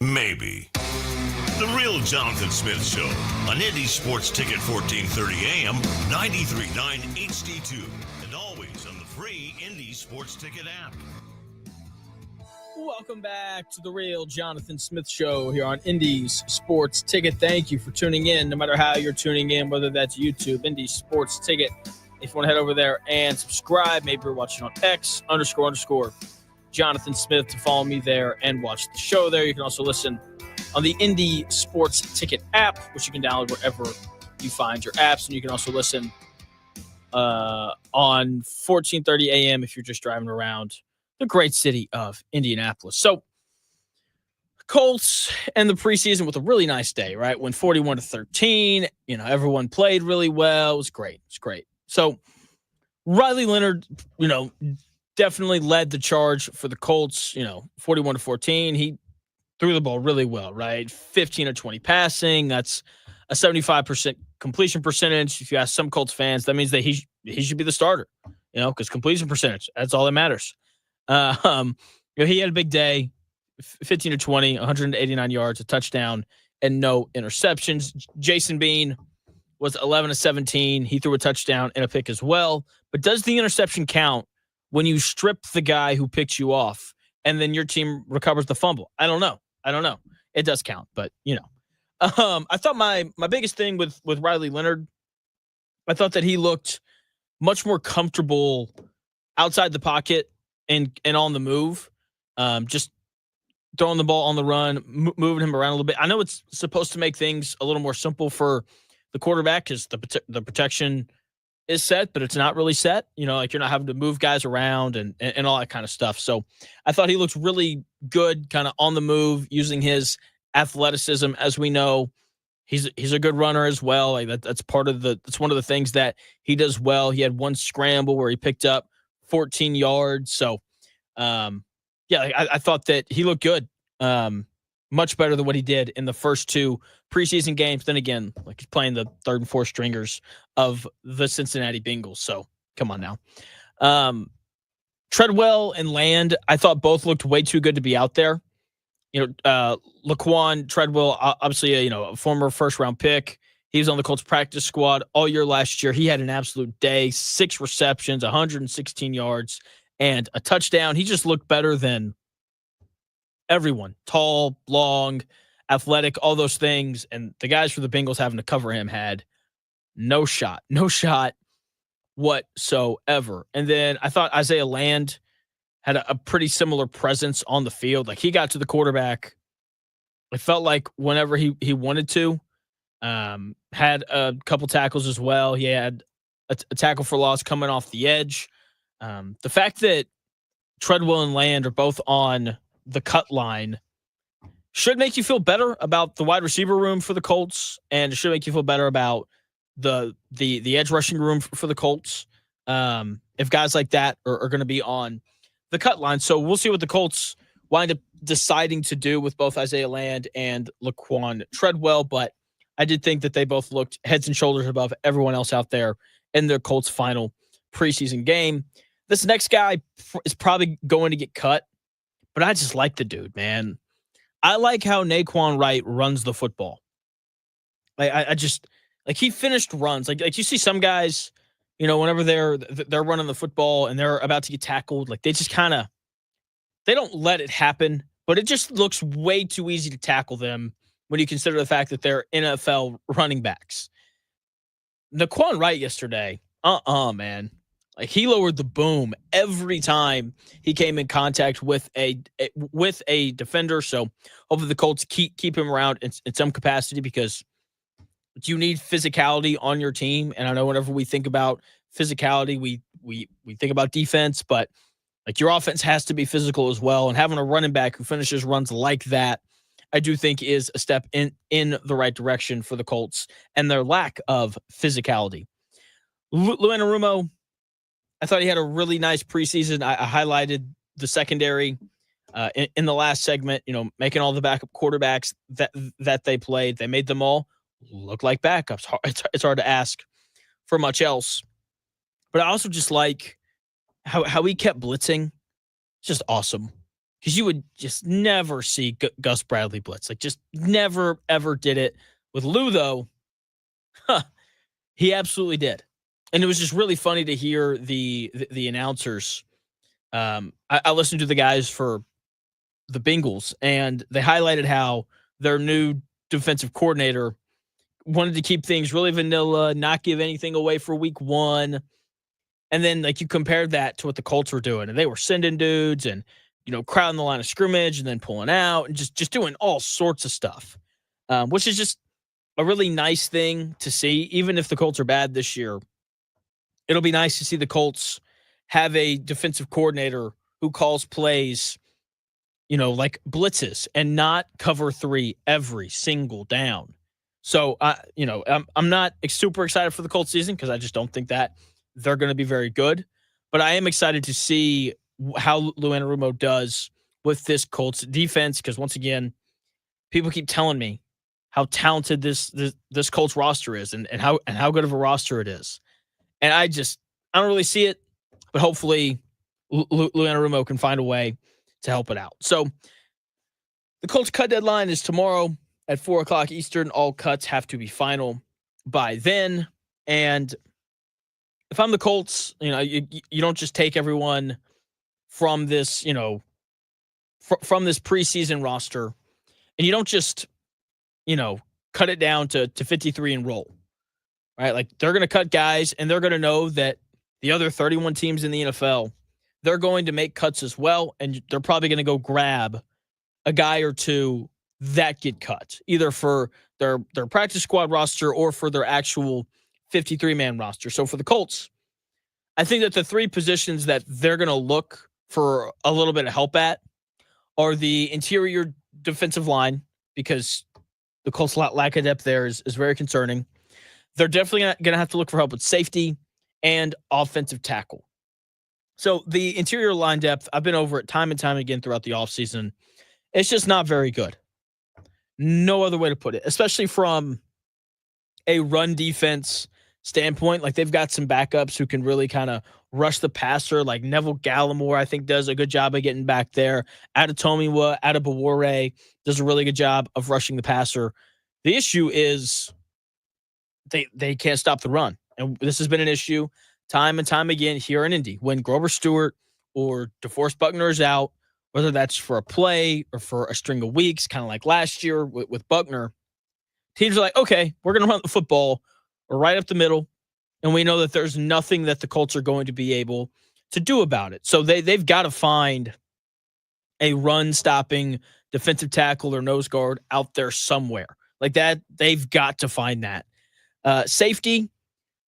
Maybe. The Real Jonathan Smith Show on Indy Sports Ticket 1430 AM, 93.9 HD2, and always on the free Indy Sports Ticket app. Welcome back to The Real Jonathan Smith Show here on Indy's Sports Ticket. Thank you for tuning in, no matter how you're tuning in, whether that's YouTube, Indy Sports Ticket. If you want to head over there and subscribe, maybe you're watching on X __ Jonathan Smith to follow me there and watch the show there. You can also listen on the Indy Sports Ticket app, which you can download wherever you find your apps. And you can also listen on 1430 AM if you're just driving around the great city of Indianapolis. So Colts and the preseason with a really nice day, right? Went 41-13. Everyone played really well. It was great. It's great. So Riley Leonard, definitely led the charge for the Colts, 41-14. He threw the ball really well, right? 15 of 20 passing. That's a 75% completion percentage. If you ask some Colts fans, that means that he should be the starter, because completion percentage, that's all that matters. He had a big day, 15 of 20, 189 yards, a touchdown, and no interceptions. Jason Bean was 11 of 17. He threw a touchdown and a pick as well. But does the interception count when you strip the guy who picked you off and then your team recovers the fumble? I don't know. It does count, but I thought my biggest thing with Riley Leonard, I thought that he looked much more comfortable outside the pocket and on the move, just throwing the ball on the run, moving him around a little bit. I know it's supposed to make things a little more simple for the quarterback because the protection is set, but it's not really set. Like you're not having to move guys around and all that kind of stuff. So I thought he looked really good, kind of on the move, using his athleticism. As we know, he's a good runner as well. Like that's one of the things that he does well. He had one scramble where he picked up 14 yards. So I thought that he looked good. Much better than what he did in the first two preseason games. Then again, like he's playing the third and fourth stringers of the Cincinnati Bengals. So come on now. Treadwell and Land, I thought both looked way too good to be out there. Laquan Treadwell, obviously, a former first-round pick. He was on the Colts practice squad all year last year. He had an absolute day, 6 receptions, 116 yards, and a touchdown. He just looked better than everyone. Tall, long, athletic, all those things. And the guys for the Bengals having to cover him had no shot whatsoever. And then I thought Isaiah Land had a pretty similar presence on the field. Like he got to the quarterback. It felt like whenever he wanted to. Had a couple tackles as well. He had a tackle for loss coming off the edge. The fact that Treadwell and Land are both on the cut line should make you feel better about the wide receiver room for the Colts, and it should make you feel better about the edge rushing room for the Colts. If guys like that are going to be on the cut line. So we'll see what the Colts wind up deciding to do with both Isaiah Land and Laquan Treadwell, but I did think that they both looked heads and shoulders above everyone else out there in their Colts final preseason game. This next guy is probably going to get cut, but I just like the dude, man. I like how Naquan Wright runs the football. I just like he finished runs. Like you see some guys, whenever they're running the football and they're about to get tackled, like they just they don't let it happen, but it just looks way too easy to tackle them when you consider the fact that they're NFL running backs. Naquan Wright yesterday, man. Like he lowered the boom every time he came in contact with a defender. So hopefully the Colts keep him around in some capacity because you need physicality on your team. And I know whenever we think about physicality, we think about defense, but like your offense has to be physical as well. And having a running back who finishes runs like that, I do think is a step in the right direction for the Colts and their lack of physicality. Luanarumo, I thought he had a really nice preseason. I highlighted the secondary in the last segment, making all the backup quarterbacks that they played. They made them all look like backups. It's hard to ask for much else. But I also just like how he kept blitzing. Just awesome. because you would just never see Gus Bradley blitz. Like, just never, ever did it. With Lou, though, he absolutely did. And it was just really funny to hear the announcers. I listened to the guys for the Bengals, and they highlighted how their new defensive coordinator wanted to keep things really vanilla, not give anything away for week one. And then, like, you compared that to what the Colts were doing, and they were sending dudes and, crowding the line of scrimmage and then pulling out and just doing all sorts of stuff, which is just a really nice thing to see. Even if the Colts are bad this year, it'll be nice to see the Colts have a defensive coordinator who calls plays, like blitzes and not cover 3 every single down. So, I'm not super excited for the Colts season because I just don't think that they're going to be very good. But I am excited to see how Lou Anarumo does with this Colts defense because, once again, people keep telling me how talented this Colts roster is and how good of a roster it is. And I don't really see it, but hopefully Lou Anarumo can find a way to help it out. So the Colts cut deadline is tomorrow at 4:00 Eastern. All cuts have to be final by then. And if I'm the Colts, you don't just take everyone from this, from this preseason roster, and you don't just, cut it down to 53 and roll, right? Like, they're going to cut guys, and they're going to know that the other 31 teams in the NFL, they're going to make cuts as well, and they're probably going to go grab a guy or two that get cut, either for their practice squad roster or for their actual 53-man roster. So for the Colts, I think that the 3 positions that they're going to look for a little bit of help at are the interior defensive line, because the Colts' lack of depth there is very concerning. They're definitely going to have to look for help with safety and offensive tackle. So the interior line depth, I've been over it time and time again throughout the offseason. It's just not very good. No other way to put it, especially from a run defense standpoint. Like, they've got some backups who can really kind of rush the passer, like Neville Gallimore, I think, does a good job of getting back there. Adetomiwa, Adebawore does a really good job of rushing the passer. The issue is they can't stop the run. And this has been an issue time and time again here in Indy. When Grover Stewart or DeForest Buckner is out, whether that's for a play or for a string of weeks, kind of like last year with Buckner, teams are like, okay, we're going to run the football right up the middle, and we know that there's nothing that the Colts are going to be able to do about it. So they've got to find a run-stopping defensive tackle or nose guard out there somewhere. Like that, they've got to find that. Safety,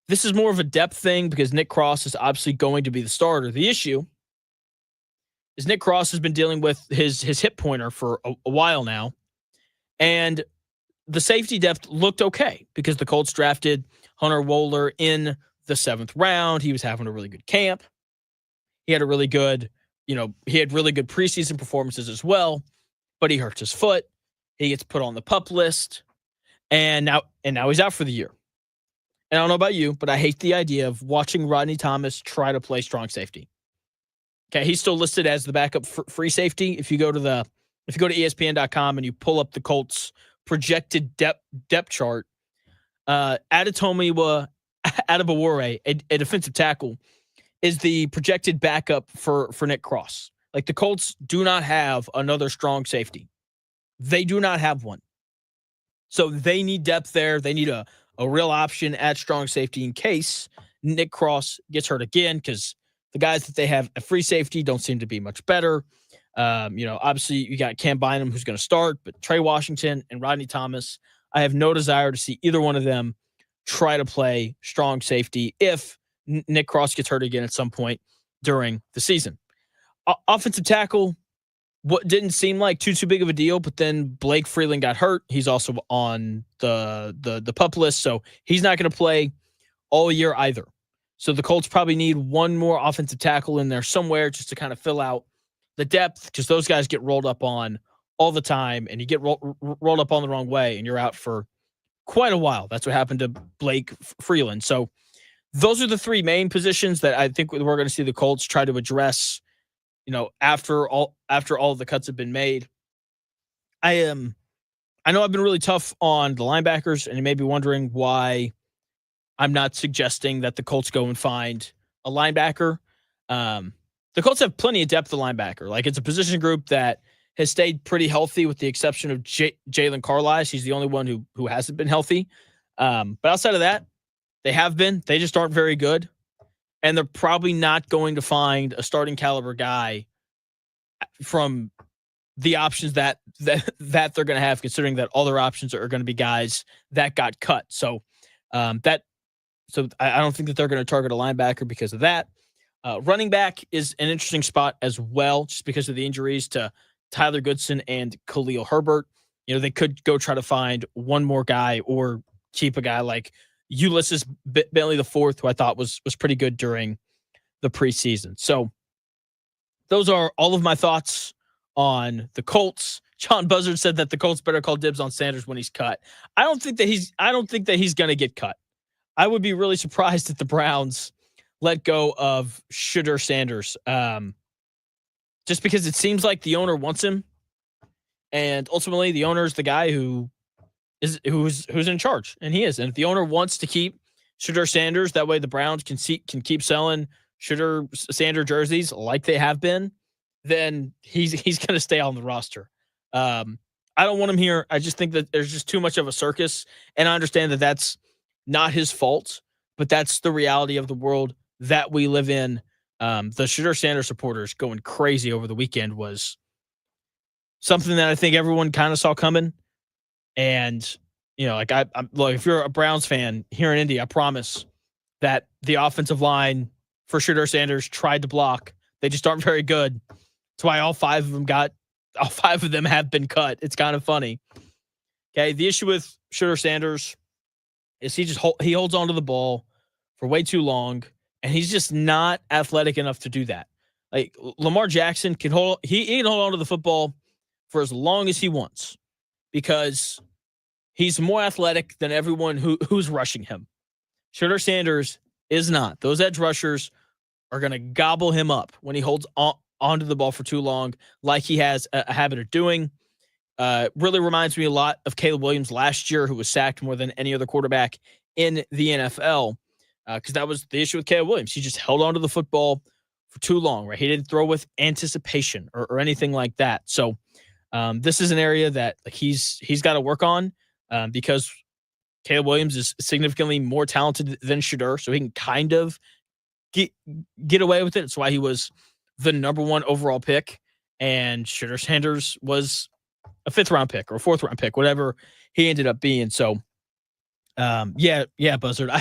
this is more of a depth thing because Nick Cross is obviously going to be the starter. The issue is Nick Cross has been dealing with his hip pointer for a while now, and the safety depth looked okay because the Colts drafted Hunter Wohler in the 7th round. He was having a really good camp. He had a really good, he had really good preseason performances as well, but he hurts his foot. He gets put on the PUP list, and now he's out for the year. And I don't know about you, but I hate the idea of watching Rodney Thomas try to play strong safety. Okay, he's still listed as the backup free safety. If you go to ESPN.com and you pull up the Colts projected depth chart, Adebawore, a defensive tackle, is the projected backup for Nick Cross. Like, the Colts do not have another strong safety. They do not have one. So they need depth there. They need a real option at strong safety in case Nick Cross gets hurt again, because the guys that they have at free safety don't seem to be much better. Obviously you got Cam Bynum, who's going to start, but Trey Washington and Rodney Thomas, I have no desire to see either one of them try to play strong safety if Nick Cross gets hurt again at some point during the season. Offensive tackle, what didn't seem like too big of a deal, but then Blake Freeland got hurt. He's also on the PUP list, so he's not going to play all year either. So the Colts probably need one more offensive tackle in there somewhere just to kind of fill out the depth, because those guys get rolled up on all the time, and you get rolled up on the wrong way, and you're out for quite a while. That's what happened to Blake Freeland. So those are the 3 main positions that I think we're going to see the Colts try to address after all of the cuts have been made. I know I've been really tough on the linebackers, and you may be wondering why I'm not suggesting that the Colts go and find a linebacker. The Colts have plenty of depth at linebacker. Like, it's a position group that has stayed pretty healthy with the exception of Jalen Carlisle. He's the only one who hasn't been healthy. But outside of that, they have been. They just aren't very good. And they're probably not going to find a starting caliber guy from the options that they're going to have, considering that all their options are going to be guys that got cut. So I don't think that they're going to target a linebacker because of that. Running back is an interesting spot as well, just because of the injuries to Tyler Goodson and Khalil Herbert. They could go try to find one more guy or keep a guy like Ulysses Bentley IV, who I thought was pretty good during the preseason. So those are all of my thoughts on the Colts. John Buzzard said that the Colts better call dibs on Sanders when he's cut. I don't think that he's going to get cut. I would be really surprised if the Browns let go of Shedeur Sanders, just because it seems like the owner wants him, and ultimately the owner is the guy who's in charge, and he is. And if the owner wants to keep Shedeur Sanders, that way the Browns can keep selling Shedeur Sanders jerseys like they have been, then he's going to stay on the roster. I don't want him here. I just think that there's just too much of a circus, and I understand that that's not his fault, but that's the reality of the world that we live in. The Shedeur Sanders supporters going crazy over the weekend was something that I think everyone kind of saw coming. And, look, if you're a Browns fan here in Indy, I promise that the offensive line for Shedeur Sanders tried to block. They just aren't very good. That's why all five of them have been cut. It's kind of funny. Okay. The issue with Shedeur Sanders is he holds onto the ball for way too long, and he's just not athletic enough to do that. Like, Lamar Jackson can hold on to the football for as long as he wants because he's more athletic than everyone who's rushing him. Shedeur Sanders is not. Those edge rushers are going to gobble him up when he holds onto the ball for too long, like he has a habit of doing. Really reminds me a lot of Caleb Williams last year, who was sacked more than any other quarterback in the NFL, because that was the issue with Caleb Williams. He just held onto the football for too long, right? He didn't throw with anticipation or anything like that. So this is an area that he's got to work on because Caleb Williams is significantly more talented than Shedeur, so he can kind of get away with it. That's why he was the number one overall pick, and Shedeur Sanders was a 5th round pick or a 4th round pick, whatever he ended up being. So, yeah, Buzzard,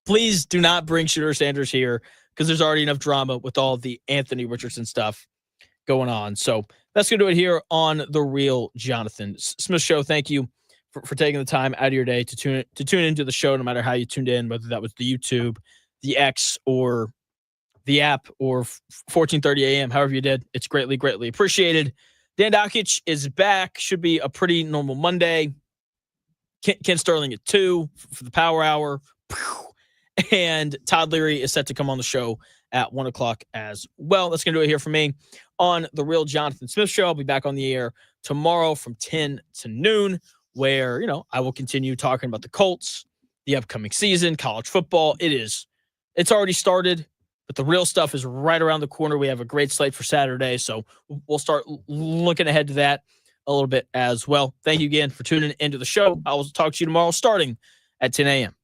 please do not bring Shedeur Sanders here because there's already enough drama with all the Anthony Richardson stuff going on. So that's going to do it here on The Real Jonathan Smith Show. Thank you for taking the time out of your day to tune into the show, no matter how you tuned in, whether that was the YouTube, the X, or the app, or 14:30 a.m., however you did. It's greatly, greatly appreciated. Dan Dakich is back. Should be a pretty normal Monday. Ken Sterling at 2 for the Power Hour. And Todd Leary is set to come on the show at 1 o'clock as well. That's going to do it here for me on The Real Jonathan Smith Show. I'll be back on the air tomorrow from 10 to noon, where, I will continue talking about the Colts, the upcoming season, college football. It's already started, but the real stuff is right around the corner. We have a great slate for Saturday, so we'll start looking ahead to that a little bit as well. Thank you again for tuning into the show. I will talk to you tomorrow starting at 10 a.m.